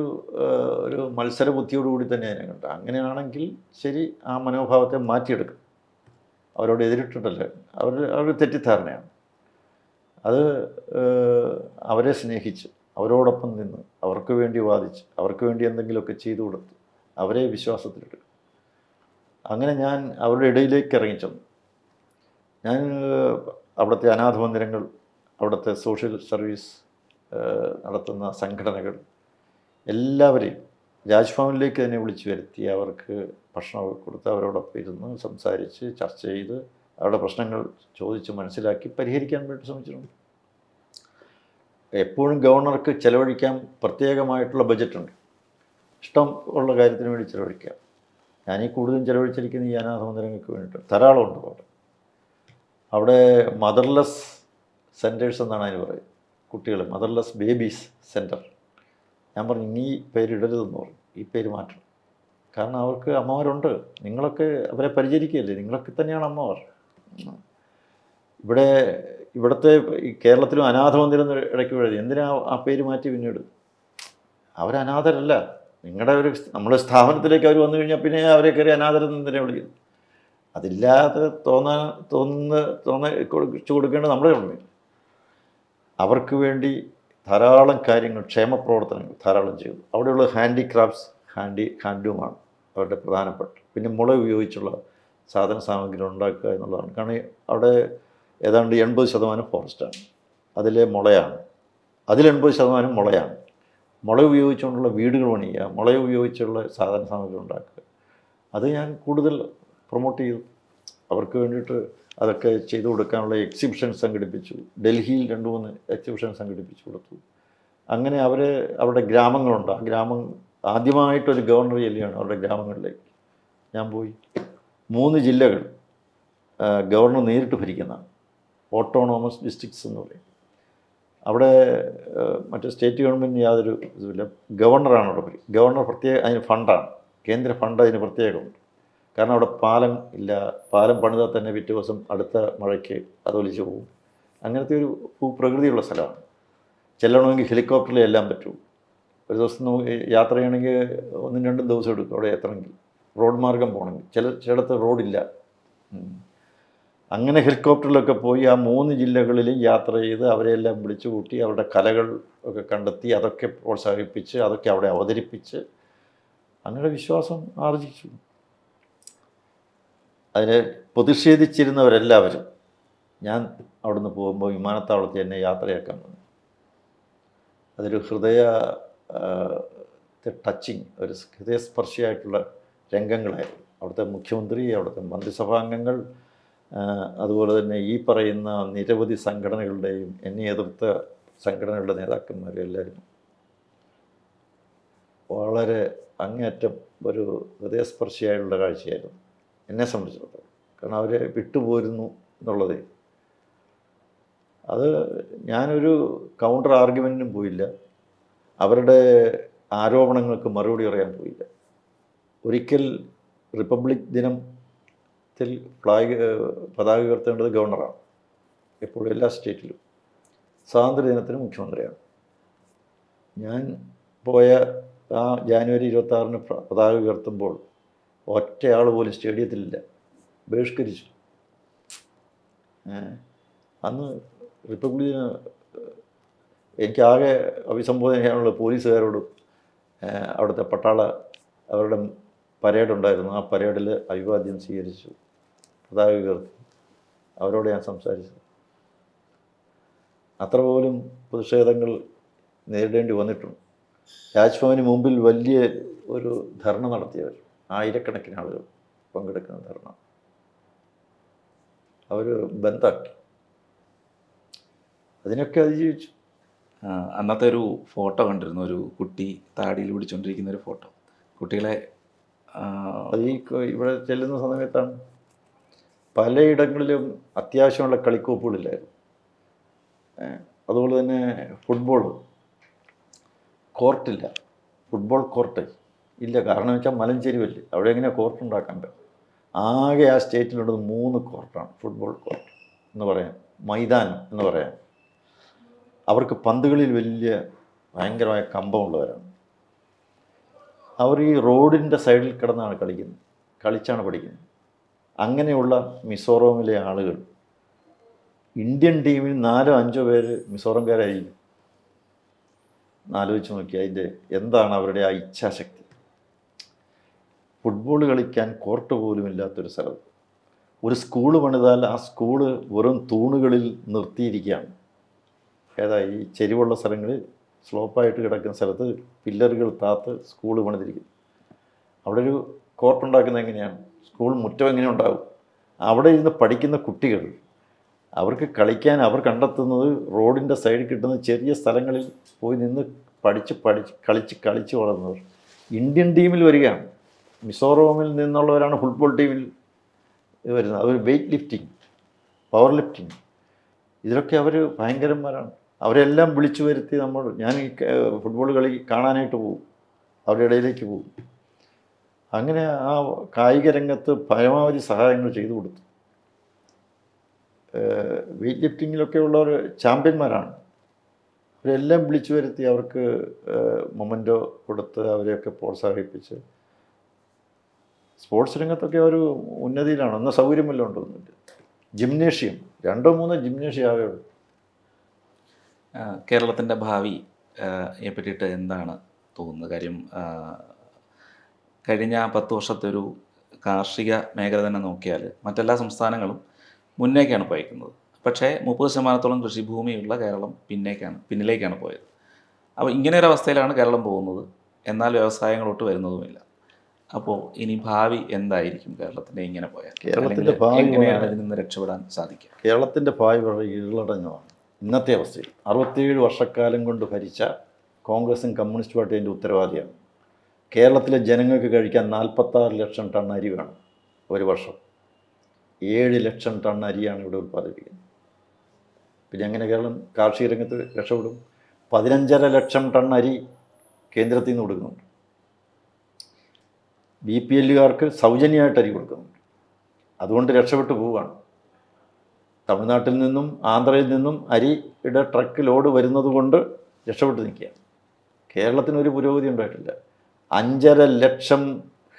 ഒരു മത്സര ബുദ്ധിയോടുകൂടി തന്നെ അതിനെ കണ്ടു. അങ്ങനെയാണെങ്കിൽ ശരി, ആ മനോഭാവത്തെ മാറ്റിയെടുക്കും. അവരോട് എതിരിട്ടിട്ടല്ല, അവരുടെ തെറ്റിദ്ധാരണയാണ് അത്. അവരെ സ്നേഹിച്ച് അവരോടൊപ്പം നിന്ന് അവർക്ക് വേണ്ടി വാദിച്ച് അവർക്ക് വേണ്ടി എന്തെങ്കിലുമൊക്കെ ചെയ്തു കൊടുത്ത് അവരെ വിശ്വാസത്തിലെടുക്കും. അങ്ങനെ ഞാൻ അവരുടെ ഇടയിലേക്ക് ഇറങ്ങിച്ചെന്നു. ഞാൻ അവിടുത്തെ അനാഥ മന്ദിരങ്ങൾ, അവിടുത്തെ സോഷ്യൽ സർവീസ് നടത്തുന്ന സംഘടനകൾ എല്ലാവരെയും രാജ്ഭവനിലേക്ക് തന്നെ വിളിച്ചു വരുത്തി അവർക്ക് ഭക്ഷണമൊക്കെ കൊടുത്ത് അവരോടൊപ്പം ഇരുന്ന് സംസാരിച്ച് ചർച്ച ചെയ്ത് അവരുടെ പ്രശ്നങ്ങൾ ചോദിച്ച് മനസ്സിലാക്കി പരിഹരിക്കാൻ വേണ്ടി ശ്രമിച്ചിട്ടുണ്ട്. എപ്പോഴും ഗവർണർക്ക് ചിലവഴിക്കാൻ പ്രത്യേകമായിട്ടുള്ള ബജറ്റുണ്ട്. ഇഷ്ടം ഉള്ള കാര്യത്തിന് വേണ്ടി ചിലവഴിക്കാം. ഞാനീ കൂടുതലും ചിലവഴിച്ചിരിക്കുന്ന ഈ അനാഥ മന്ദിരങ്ങൾക്ക് വേണ്ടിയിട്ട് ധാരാളമുണ്ട്. അവിടെ മദർലെസ് സെൻറ്റേഴ്സ് എന്നാണ് അതിന് പറയുന്നത്. കുട്ടികൾ മദർലെസ് ബേബീസ് സെൻറ്റർ. ഞാൻ പറഞ്ഞു ഇനി ഈ പേര് ഇടരുതെന്ന് പറഞ്ഞു, ഈ പേര് മാറ്റണം. കാരണം അവർക്ക് അമ്മമാരുണ്ട്, നിങ്ങളൊക്കെ അവരെ പരിചരിക്കുകയല്ലേ, നിങ്ങളൊക്കെ തന്നെയാണ് അമ്മമാർ. ഇവിടുത്തെ ഈ കേരളത്തിലും അനാഥ മന്ദിരം ഇടയ്ക്ക് എഴുതി, എന്തിനാ ആ പേര് മാറ്റി പിന്നീട്? അവരനാഥരല്ല. നിങ്ങളുടെ നമ്മുടെ സ്ഥാപനത്തിലേക്ക് അവർ വന്നു കഴിഞ്ഞാൽ പിന്നെ അവരെ കയറി അനാഥരെന്ന് തന്നെ വിളിക്കുന്നു. അതില്ലാതെ തോന്നിച്ചു കൊടുക്കേണ്ടത് നമ്മുടെ ഉണ്ട്. അവർക്ക് വേണ്ടി ധാരാളം കാര്യങ്ങൾ, ക്ഷേമ പ്രവർത്തനങ്ങൾ ധാരാളം ചെയ്തു. അവിടെയുള്ള ഹാൻഡിക്രാഫ്റ്റ്സ്, ഹാൻഡ്ലൂമാണ് അവരുടെ പ്രധാനപ്പെട്ട. പിന്നെ മുള ഉപയോഗിച്ചുള്ള സാധന സാമഗ്രികൾ ഉണ്ടാക്കുക എന്നുള്ളതാണ്. കാരണം അവിടെ ഏതാണ്ട് 80% ഫോറസ്റ്റാണ്, അതിലെ മുളയാണ്, അതിൽ 80% മുളയാണ്. മുള ഉപയോഗിച്ചുകൊണ്ടുള്ള വീടുകൾ പണിയുക, മുള ഉപയോഗിച്ചുള്ള സാധന സാമഗ്രികൾ ഉണ്ടാക്കുക, അത് ഞാൻ കൂടുതൽ പ്രൊമോട്ട് ചെയ്തു. അവർക്ക് വേണ്ടിയിട്ട് അതൊക്കെ ചെയ്തു കൊടുക്കാനുള്ള എക്സിബിഷൻ സംഘടിപ്പിച്ചു. ഡൽഹിയിൽ 2-3 എക്സിബിഷൻ സംഘടിപ്പിച്ചു കൊടുത്തു. അങ്ങനെ അവരുടെ ഗ്രാമങ്ങളുണ്ട്. ആ ഗ്രാമം ആദ്യമായിട്ടൊരു ഗവർണർ ചെല്ലുകയാണ് അവരുടെ ഗ്രാമങ്ങളിലേക്ക്. ഞാൻ പോയി. 3 ജില്ലകൾ ഗവർണർ നേരിട്ട് ഭരിക്കുന്നതാണ്, ഓട്ടോണോമസ് ഡിസ്ട്രിക്ട്സ് എന്ന് പറയും. അവിടെ മറ്റേ സ്റ്റേറ്റ് ഗവൺമെൻറ്റിന് യാതൊരു ഇതുമില്ല. ഗവർണറാണ് അവിടെ ഭരിക്കുക. ഗവർണർ പ്രത്യേക, അതിന് ഫണ്ടാണ്, കേന്ദ്ര ഫണ്ട് അതിന് പ്രത്യേകമുണ്ട്. കാരണം അവിടെ പാലം ഇല്ല. പാലം പണിതാൽ തന്നെ പിറ്റേ ദിവസം അടുത്ത മഴയ്ക്ക് അത് ഒലിച്ചു പോകും. അങ്ങനത്തെ ഒരു ഭൂപ്രകൃതിയുള്ള സ്ഥലമാണ്. ചെല്ലണമെങ്കിൽ ഹെലികോപ്റ്ററിൽ എല്ലാം പറ്റൂ. ഒരു ദിവസം നമുക്ക് യാത്ര ചെയ്യണമെങ്കിൽ 1-2 ദിവസം എടുക്കും അവിടെ എത്തണമെങ്കിൽ, റോഡ് മാർഗം പോകണമെങ്കിൽ. ചിലയിടത്ത് റോഡില്ല. അങ്ങനെ ഹെലികോപ്റ്ററിലൊക്കെ പോയി ആ 3 ജില്ലകളിലും യാത്ര ചെയ്ത് അവരെയെല്ലാം വിളിച്ചു കൂട്ടി അവരുടെ കലകൾ ഒക്കെ കണ്ടെത്തി അതൊക്കെ പ്രോത്സാഹിപ്പിച്ച് അതൊക്കെ അവിടെ അവതരിപ്പിച്ച് അങ്ങനെ വിശ്വാസം ആർജിച്ചു. അതിന് പ്രതിഷേധിച്ചിരുന്നവരെല്ലാവരും ഞാൻ അവിടുന്ന് പോകുമ്പോൾ വിമാനത്താവളത്തിൽ എന്നെ യാത്രയാക്കാൻ വന്നു. അതൊരു ടച്ചിങ്, ഒരു ഹൃദയസ്പർശിയായിട്ടുള്ള രംഗങ്ങളായിരുന്നു. അവിടുത്തെ മുഖ്യമന്ത്രി, അവിടുത്തെ മന്ത്രിസഭാംഗങ്ങൾ, അതുപോലെ തന്നെ ഈ പറയുന്ന നിരവധി സംഘടനകളുടെയും എന്നെ എതിർത്ത സംഘടനകളുടെ നേതാക്കന്മാരും എല്ലാവരും വളരെ അങ്ങേയറ്റം ഒരു ഹൃദയസ്പർശിയായുള്ള കാഴ്ചയായിരുന്നു എന്നെ സംബന്ധിച്ചിടത്തോളം. കാരണം അവരെ വിട്ടുപോരുന്നു എന്നുള്ളതേ. അത് ഞാനൊരു കൗണ്ടർ ആർഗ്യുമെൻറ്റിനും പോയില്ല, അവരുടെ ആരോപണങ്ങൾക്ക് മറുപടി പറയാൻ പോയില്ല. ഒരിക്കൽ റിപ്പബ്ലിക് ദിനത്തിൽ പതാക ഉയർത്തേണ്ടത് ഗവർണറാണ്, എപ്പോഴും എല്ലാ സ്റ്റേറ്റിലും. സ്വാതന്ത്ര്യദിനത്തിന് മുഖ്യമന്ത്രിയാണ്. ഞാൻ പോയ ആ ജാനുവരി 26-ന് പതാക ഉയർത്തുമ്പോൾ ഒറ്റയാൾ പോലും സ്റ്റേഡിയത്തിലില്ല, ബഹിഷ്കരിച്ചു. അന്ന് റിപ്പബ്ലിക് ദിനം എനിക്കാകെ അഭിസംബോധന ചെയ്യാനുള്ള പോലീസുകാരോടും അവിടുത്തെ അവരുടെ പരേഡുണ്ടായിരുന്നു. ആ പരേഡിൽ അഭിവാദ്യം സ്വീകരിച്ചു, പതാക ഉയർത്തി, അവരോട് ഞാൻ സംസാരിച്ചു. അത്ര പോലും പ്രതിഷേധങ്ങൾ നേരിടേണ്ടി വന്നിട്ടുണ്ട്. രാജ്ഭവന് മുമ്പിൽ വലിയ ഒരു ധർണ നടത്തിയവർ, ആയിരക്കണക്കിന് ആളുകൾ പങ്കെടുക്കുന്ന ധർണ, അവർ ബന്ധാക്കി. അതിനൊക്കെ അതിജീവിച്ചു. അന്നത്തെ ഒരു ഫോട്ടോ കണ്ടിരുന്നു, ഒരു കുട്ടി താടിയിൽ പിടിച്ചുകൊണ്ടിരിക്കുന്ന ഒരു ഫോട്ടോ. കുട്ടികളെ അത് ഇവിടെ ചെല്ലുന്ന സമയത്താണ്. പലയിടങ്ങളിലും അത്യാവശ്യമുള്ള കളിക്കോപ്പുകളില്ലായിരുന്നു. അതുപോലെ തന്നെ ഫുട്ബോൾ കോർട്ടില്ല, ഫുട്ബോൾ കോർട്ട് ഇല്ല. കാരണം വെച്ചാൽ മലഞ്ചെരുവല്ലേ, അവിടെ എങ്ങനെയാണ് കോർട്ട് ഉണ്ടാക്കാൻ പറ്റും? ആകെ ആ സ്റ്റേറ്റിലുള്ളത് 3 കോർട്ടാണ് ഫുട്ബോൾ കോർട്ട് എന്ന് പറയാൻ, മൈതാനം എന്ന് പറയാൻ. അവർക്ക് പന്തുകളിൽ വലിയ ഭയങ്കരമായ കമ്പമുള്ളവരാണ്. അവർ ഈ റോഡിൻ്റെ സൈഡിൽ കിടന്നാണ് കളിക്കുന്നത്, കളിച്ചാണ് പഠിക്കുന്നത്. അങ്ങനെയുള്ള മിസോറമിലെ ആളുകൾ ഇന്ത്യൻ ടീമിൽ 4-5 പേര് മിസോറംകാരായിരിക്കും. ആലോചിച്ച് നോക്കി അതിൻ്റെ എന്താണ് അവരുടെ ആ ഇച്ഛാശക്തി. ഫുട്ബോൾ കളിക്കാൻ കോർട്ട് പോലും ഇല്ലാത്തൊരു സ്ഥലത്ത് ഒരു സ്കൂൾ പണിതാൽ ആ സ്കൂള് വെറും തൂണുകളിൽ നിർത്തിയിരിക്കുകയാണ്. ഈ ചെരിവുള്ള സ്ഥലങ്ങളിൽ സ്ലോപ്പായിട്ട് കിടക്കുന്ന സ്ഥലത്ത് പില്ലറുകൾ താത്ത് സ്കൂൾ പണിതിരിക്കുന്നു. അവിടെ ഒരു കോർട്ടുണ്ടാക്കുന്നത് എങ്ങനെയാണ്? സ്കൂൾ മുറ്റം എങ്ങനെ ഉണ്ടാകും? അവിടെ ഇരുന്ന് പഠിക്കുന്ന കുട്ടികൾ അവർക്ക് കളിക്കാൻ അവർ കണ്ടെത്തുന്നത് റോഡിൻ്റെ സൈഡിൽ കിട്ടുന്ന ചെറിയ സ്ഥലങ്ങളിൽ പോയി നിന്ന് കളിച്ച് വളർന്നവർ ഇന്ത്യൻ ടീമിൽ വരികയാണ്. മിസോറമിൽ നിന്നുള്ളവരാണ് ഫുട്ബോൾ ടീമിൽ വരുന്നത്. അവർ വെയ്റ്റ് ലിഫ്റ്റിംഗ്, പവർ ലിഫ്റ്റിംഗ്, ഇതിലൊക്കെ അവർ ഭയങ്കരന്മാരാണ്. അവരെല്ലാം വിളിച്ചു വരുത്തി ഞാൻ ഈ ഫുട്ബോൾ കളി കാണാനായിട്ട് പോകും, അവരുടെ ഇടയിലേക്ക് പോകും. അങ്ങനെ ആ കായിക രംഗത്ത് പരമാവധി സഹായങ്ങൾ ചെയ്തു കൊടുത്തു. വെയ്റ്റ് ലിഫ്റ്റിങ്ങിലൊക്കെ ഉള്ളവർ ചാമ്പ്യന്മാരാണ്. അവരെല്ലാം വിളിച്ചു വരുത്തി അവർക്ക് മൊമെൻറ്റോ കൊടുത്ത് അവരെയൊക്കെ പ്രോത്സാഹിപ്പിച്ച് സ്പോർട്സ് രംഗത്തൊക്കെ ഒരു ഉന്നതിയിലാണ്. എന്നാൽ സൗകര്യമെല്ലാം ഉണ്ടോന്നില്ല. ജിംനേഷ്യം 2-3 ജിംനേഷ്യം ആകെ ഉള്ളൂ. കേരളത്തിൻ്റെ ഭാവി പറ്റിയിട്ട് എന്താണ് തോന്നുന്നത്? കാര്യം കഴിഞ്ഞ 10 വർഷത്തെ ഒരു കാർഷിക മേഖല തന്നെ നോക്കിയാൽ മറ്റെല്ലാ സംസ്ഥാനങ്ങളും മുന്നേക്കാണ് പോയിരിക്കുന്നത്. പക്ഷേ 30% കൃഷിഭൂമിയുള്ള കേരളം പിന്നിലേക്കാണ് പോയത്. അപ്പോൾ ഇങ്ങനെയൊരവസ്ഥയിലാണ് കേരളം പോകുന്നത്. എന്നാൽ വ്യവസായങ്ങളൊട്ട് വരുന്നതുമില്ല. അപ്പോൾ ഇനി ഭാവി എന്തായിരിക്കും കേരളത്തിൻ്റെ ഇങ്ങനെ പോയാൽ? കേരളത്തിൻ്റെ ഭാവി എങ്ങനെയാണ് ഇതിൽ നിന്ന് രക്ഷപ്പെടാൻ സാധിക്കുക? കേരളത്തിൻ്റെ ഭാവി വളരെ ഇരുളടഞ്ഞതാണ് ഇന്നത്തെ അവസ്ഥയിൽ. 67 വർഷക്കാലം കൊണ്ട് ഭരിച്ച കോൺഗ്രസും കമ്മ്യൂണിസ്റ്റ് പാർട്ടിൻ്റെ ഉത്തരവാദിയാണ്. കേരളത്തിലെ ജനങ്ങൾക്ക് കഴിക്കാൻ 46 ലക്ഷം ടൺ അരി വേണം ഒരു വർഷം. 7 ലക്ഷം ടൺ അരിയാണ് ഇവിടെ ഉൽപ്പാദിപ്പിക്കുന്നത്. പിന്നെ എങ്ങനെ കേരളം കാർഷിക രംഗത്ത് രക്ഷപ്പെടും? 15.5 ലക്ഷം ടൺ അരി കേന്ദ്രത്തിൽ നിന്ന് കൊടുക്കുന്നുണ്ട്. BPLകാർക്ക് സൗജന്യമായിട്ട് അരി കൊടുക്കുന്നുണ്ട്. അതുകൊണ്ട് രക്ഷപ്പെട്ടു പോവുകയാണ്. തമിഴ്നാട്ടിൽ നിന്നും ആന്ധ്രയിൽ നിന്നും അരിയുടെ ട്രക്ക് ലോഡ് വരുന്നത് കൊണ്ട് രക്ഷപ്പെട്ട് നിൽക്കുകയാണ്. കേരളത്തിനൊരു പുരോഗതി ഉണ്ടായിട്ടില്ല. 5.5 ലക്ഷം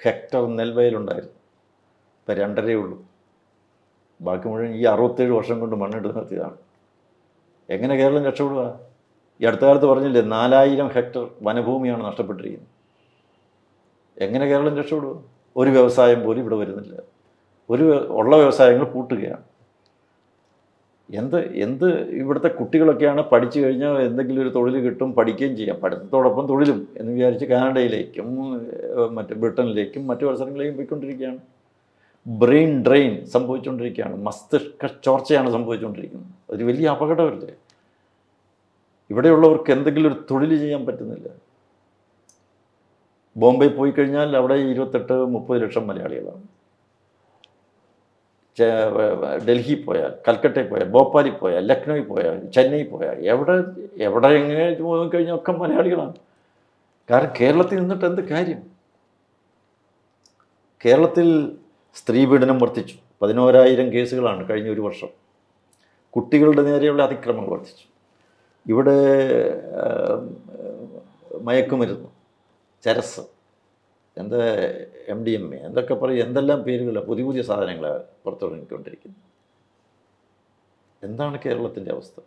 ഹെക്ടർ നെൽവയലുണ്ടായിരുന്നു, ഇപ്പം 2.5 ഉള്ളൂ. ബാക്കി മുഴുവൻ ഈ 67 വർഷം കൊണ്ട് മണ്ണെടുത്ത് നിർത്തിയതാണ്. എങ്ങനെ കേരളം രക്ഷപ്പെടുക? ഈ അടുത്ത കാലത്ത് പറഞ്ഞില്ലേ 4000 ഹെക്ടർ വനഭൂമിയാണ് നഷ്ടപ്പെട്ടിരിക്കുന്നത്. എങ്ങനെ കേരളം രക്ഷപ്പെടുക? ഒരു വ്യവസായം പോലും ഇവിടെ വരുന്നില്ല. ഉള്ള വ്യവസായങ്ങൾ പൂട്ടുകയാണ്. എന്ത് ഇവിടുത്തെ കുട്ടികളൊക്കെയാണ് പഠിച്ചു കഴിഞ്ഞാൽ എന്തെങ്കിലും ഒരു തൊഴിൽ കിട്ടും, പഠിക്കുകയും ചെയ്യാം, പഠിത്തത്തോടൊപ്പം തൊഴിലും എന്ന് വിചാരിച്ച് കാനഡയിലേക്കും മറ്റ് ബ്രിട്ടനിലേക്കും മറ്റു അവസരങ്ങളിലേക്കും പോയിക്കൊണ്ടിരിക്കുകയാണ്. ബ്രെയിൻ ഡ്രെയിൻ സംഭവിച്ചുകൊണ്ടിരിക്കുകയാണ്. മസ്തിഷ്ക ചോർച്ചയാണ് സംഭവിച്ചുകൊണ്ടിരിക്കുന്നത്. ഒരു വലിയ അപകടമല്ലേ? ഇവിടെയുള്ളവർക്ക് എന്തെങ്കിലും ഒരു തൊഴിൽ ചെയ്യാൻ പറ്റുന്നില്ല. ബോംബെ പോയി കഴിഞ്ഞാൽ അവിടെ 28-30 ലക്ഷം മലയാളികളാണ്. ഡൽഹി പോയാൽ, കൽക്കട്ടയിൽ പോയാൽ, ഭോപ്പാലിൽ പോയാൽ, ലക്നൌവിൽ പോയാൽ, ചെന്നൈ പോയാൽ, എവിടെ എങ്ങനെ പോയി കഴിഞ്ഞാൽ ഒക്കെ മലയാളികളാണ്. കാരണം കേരളത്തിൽ നിന്നിട്ട് എന്ത് കാര്യം? കേരളത്തിൽ സ്ത്രീപീഡനം വർദ്ധിച്ചു. 11,000 കേസുകളാണ് കഴിഞ്ഞ ഒരു വർഷം. കുട്ടികളുടെ നേരെയുള്ള അതിക്രമങ്ങൾ വർദ്ധിച്ചു. ഇവിടെ മയക്കുമരുന്ന്, ചരസ്, MDMA എന്തൊക്കെ പറയും, എന്തെല്ലാം പേരുകളാണ്, പുതിയ സാധനങ്ങളാണ് പുറത്തിറങ്ങിക്കൊണ്ടിരിക്കുന്നത്. എന്താണ് കേരളത്തിൻ്റെ അവസ്ഥ?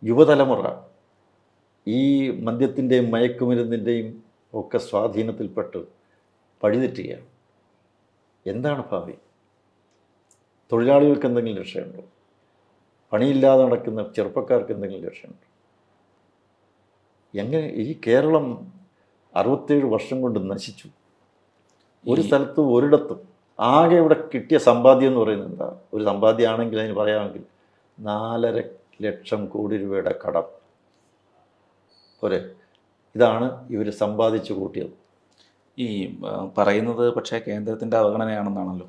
യുവതലമുറ ഈ മദ്യത്തിൻ്റെയും മയക്കുമരുന്നിൻ്റെയും ഒക്കെ സ്വാധീനത്തിൽപ്പെട്ട് പഴിതെറ്റുകയാണ്. എന്താണ് ഭാവി? തൊഴിലാളികൾക്ക് എന്തെങ്കിലും രക്ഷയുണ്ടോ? പണിയില്ലാതെ നടക്കുന്ന ചെറുപ്പക്കാർക്ക് എന്തെങ്കിലും രക്ഷയുണ്ടോ? എങ്ങനെ ഈ കേരളം 67 വർഷം കൊണ്ട് നശിച്ചു. ഒരു സ്ഥലത്തും ഒരിടത്തും ആകെ ഇവിടെ കിട്ടിയ സമ്പാദ്യം എന്ന് പറയുന്നത് എന്താ? ഒരു സമ്പാദ്യമാണെങ്കിൽ അതിന് പറയാമെങ്കിൽ 4.5 ലക്ഷം കോടി രൂപയുടെ കടം പോരെ. ഇതാണ് ഇവർ സമ്പാദിച്ചു കൂട്ടിയത്. ഈ പറയുന്നത് പക്ഷേ കേന്ദ്രത്തിൻ്റെ അവഗണനയാണെന്നാണല്ലോ.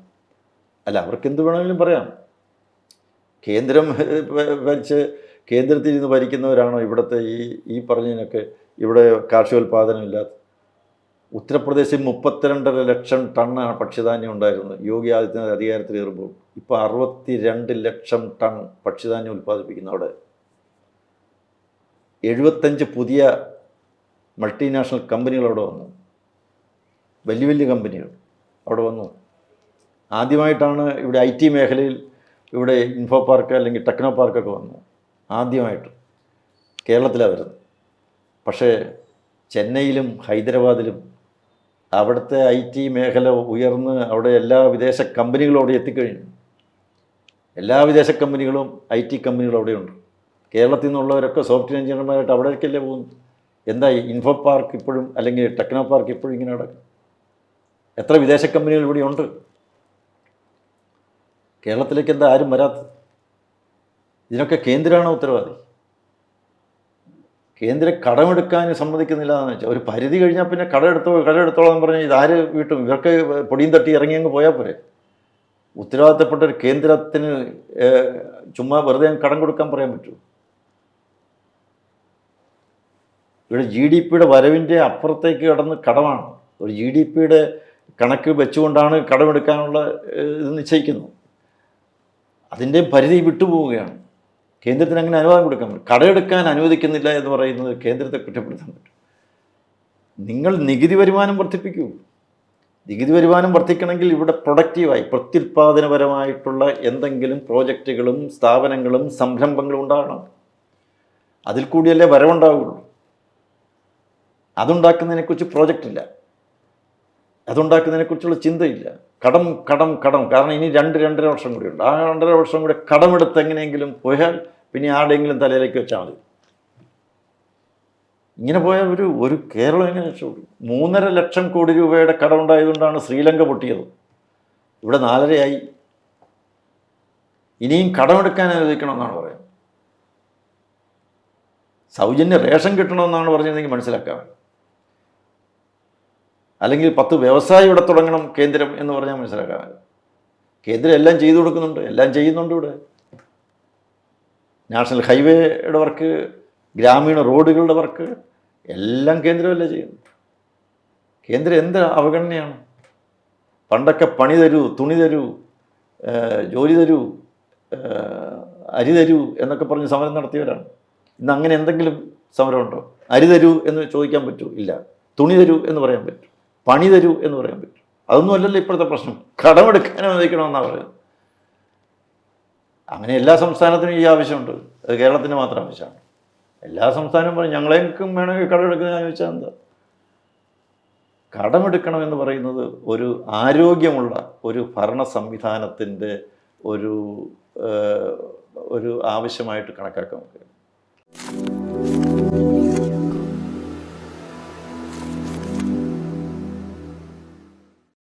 അല്ല, അവർക്ക് എന്ത് വേണമെങ്കിലും പറയാം. കേന്ദ്രം ഭരിച്ച് കേന്ദ്രത്തിൽ നിന്ന് ഭരിക്കുന്നവരാണോ ഇവിടുത്തെ ഈ പറഞ്ഞതിനൊക്കെ ഇവിടെ കാർഷികോൽപാദനമില്ലാത്ത? ഉത്തർപ്രദേശിൽ 32.5 ലക്ഷം ടണ്ണാണ് ഭക്ഷ്യധാന്യം ഉണ്ടായിരുന്നത് യോഗി ആദിത്യനാഥ് അധികാരത്തിലേറുമ്പോൾ. ഇപ്പോൾ 62 ലക്ഷം ടൺ ഭക്ഷ്യധാന്യം ഉൽപ്പാദിപ്പിക്കുന്നു അവിടെ. 75 പുതിയ മൾട്ടിനാഷണൽ കമ്പനികൾ അവിടെ വന്നു. വലിയ വലിയ കമ്പനികൾ അവിടെ വന്നു. ആദ്യമായിട്ടാണ് ഇവിടെ IT മേഖലയിൽ ഇവിടെ ഇൻഫോ പാർക്ക് അല്ലെങ്കിൽ ടെക്നോ പാർക്കൊക്കെ വന്നു. ആദ്യമായിട്ട് കേരളത്തിലാണ് വരുന്നത്. പക്ഷേ ചെന്നൈയിലും ഹൈദരാബാദിലും അവിടുത്തെ IT മേഖല ഉയർന്ന് അവിടെ എല്ലാ വിദേശ കമ്പനികളും അവിടെ എത്തിക്കഴിഞ്ഞു. എല്ലാ വിദേശ കമ്പനികളും IT കമ്പനികളും അവിടെയുണ്ട്. കേരളത്തിൽ നിന്നുള്ളവരൊക്കെ സോഫ്റ്റ്വെയർ എഞ്ചിനീയർമാരായിട്ട് അവിടേക്കല്ലേ പോകുന്നു. എന്തായി ഇൻഫോ പാർക്ക് ഇപ്പോഴും അല്ലെങ്കിൽ ടെക്നോ പാർക്ക് ഇപ്പോഴും ഇങ്ങനെ നടക്കും? എത്ര വിദേശ കമ്പനികൾ ഇവിടെയുണ്ട്? കേരളത്തിലേക്ക് എന്താ ആരും വരാത്തത്? ഇതിനൊക്കെ കേന്ദ്രമാണോ ഉത്തരവാദി? കേന്ദ്രം കടമെടുക്കാൻ സമ്മതിക്കുന്നില്ല എന്ന് വെച്ചാൽ ഒരു പരിധി കഴിഞ്ഞാൽ പിന്നെ കടമെടുത്തോളം പറഞ്ഞാൽ ഇതാര് വീട്ടും? ഇവർക്ക് പൊടിയും തട്ടി ഇറങ്ങി അങ്ങ് പോയാൽ പോരെ? ഉത്തരവാദിത്തപ്പെട്ട ഒരു കേന്ദ്രത്തിന് ചുമ്മാ വെറുതെ കടം കൊടുക്കാൻ പറയാൻ പറ്റുമോ? ഇവിടെ GDPയുടെ വരവിൻ്റെ അപ്പുറത്തേക്ക് കടന്ന് കടമാണ്. ഒരു GDPയുടെ കണക്ക് വെച്ചുകൊണ്ടാണ് കടമെടുക്കാനുള്ള ഇത് നിശ്ചയിക്കുന്നത്. അതിൻ്റെ പരിധി വിട്ടുപോവുകയാണ്. കേന്ദ്രത്തിന് അങ്ങനെ അനുവാദം കൊടുക്കാൻ പറ്റും. കടമെടുക്കാൻ അനുവദിക്കുന്നില്ല എന്ന് പറയുന്നത് കേന്ദ്രത്തെ കുറ്റപ്പെടുത്താൻ പറ്റും. നിങ്ങൾ നികുതി വരുമാനം വർദ്ധിപ്പിക്കൂ. നികുതി വരുമാനം വർദ്ധിക്കണമെങ്കിൽ ഇവിടെ പ്രൊഡക്റ്റീവായി പ്രത്യുൽപാദനപരമായിട്ടുള്ള എന്തെങ്കിലും പ്രോജക്റ്റുകളും സ്ഥാപനങ്ങളും സംരംഭങ്ങളും ഉണ്ടാകണം. അതിൽ കൂടിയല്ലേ വരവുണ്ടാവുകയുള്ളൂ. അതുണ്ടാക്കുന്നതിനെക്കുറിച്ച് പ്രോജക്റ്റില്ല, അതുണ്ടാക്കുന്നതിനെക്കുറിച്ചുള്ള ചിന്തയില്ല. കടം കടം കടം. കാരണം ഇനി 2-2.5 വർഷം കൂടിയുണ്ട്. ആ 2.5 വർഷം കൂടി കടമെടുത്ത് എങ്ങനെയെങ്കിലും പോയാൽ പിന്നെ ആരുടെയെങ്കിലും തലയിലേക്ക് വെച്ചാൽ മതി. ഇങ്ങനെ പോയാൽ ഒരു കേരളം എങ്ങനെ രക്ഷപ്പെടും? 3.5 ലക്ഷം കോടി രൂപയുടെ കടമുണ്ടായതുകൊണ്ടാണ് ശ്രീലങ്ക പൊട്ടിയത്. ഇവിടെ 4.5 ഇനിയും കടമെടുക്കാൻ അനുവദിക്കണമെന്നാണ് പറയുന്നത്. സൗജന്യ റേഷൻ കിട്ടണമെന്നാണ് പറഞ്ഞിരുന്നെങ്കിൽ മനസ്സിലാക്കാം. അല്ലെങ്കിൽ 10 വ്യവസായം ഇവിടെ തുടങ്ങണം കേന്ദ്രം എന്ന് പറഞ്ഞാൽ മനസ്സിലാക്കാം. കേന്ദ്രം എല്ലാം ചെയ്തു കൊടുക്കുന്നുണ്ട്, എല്ലാം ചെയ്യുന്നുണ്ട്. ഇവിടെ നാഷണൽ ഹൈവേയുടെ വർക്ക്, ഗ്രാമീണ റോഡുകളുടെ വർക്ക് എല്ലാം കേന്ദ്രമല്ലേ ചെയ്യുന്നു. കേന്ദ്രം എന്ത് അവഗണനയാണ്? പണ്ടൊക്കെ പണി തരൂ, തുണി തരൂ, ജോലി തരൂ, അരി തരൂ എന്നൊക്കെ പറഞ്ഞ് സമരം നടത്തിയവരാണ്. ഇന്ന് അങ്ങനെ എന്തെങ്കിലും സമരമുണ്ടോ? അരി തരൂ എന്ന് ചോദിക്കാൻ പറ്റൂ? ഇല്ല. തുണി തരൂ എന്ന് പറയാൻ പറ്റും, പണി തരൂ എന്ന് പറയാൻ പറ്റും. അതൊന്നും അല്ലല്ലോ ഇപ്പോഴത്തെ പ്രശ്നം. കടമെടുക്കാൻ അനുവദിക്കണമെന്നാണ് പറയുന്നത്. അങ്ങനെ എല്ലാ സംസ്ഥാനത്തിനും ഈ ആവശ്യമുണ്ട്. അത് കേരളത്തിന് മാത്രം ആവശ്യമാണ്. എല്ലാ സംസ്ഥാനവും പറയും ഞങ്ങളേക്കും വേണമെങ്കിൽ കടമെടുക്കുന്നതിന് ചോദിച്ചാൽ എന്താ? കടമെടുക്കണമെന്ന് പറയുന്നത് ഒരു ആരോഗ്യമുള്ള ഒരു ഭരണ സംവിധാനത്തിൻ്റെ ഒരു ആവശ്യമായിട്ട് കണക്കാക്കാൻ നമുക്ക്.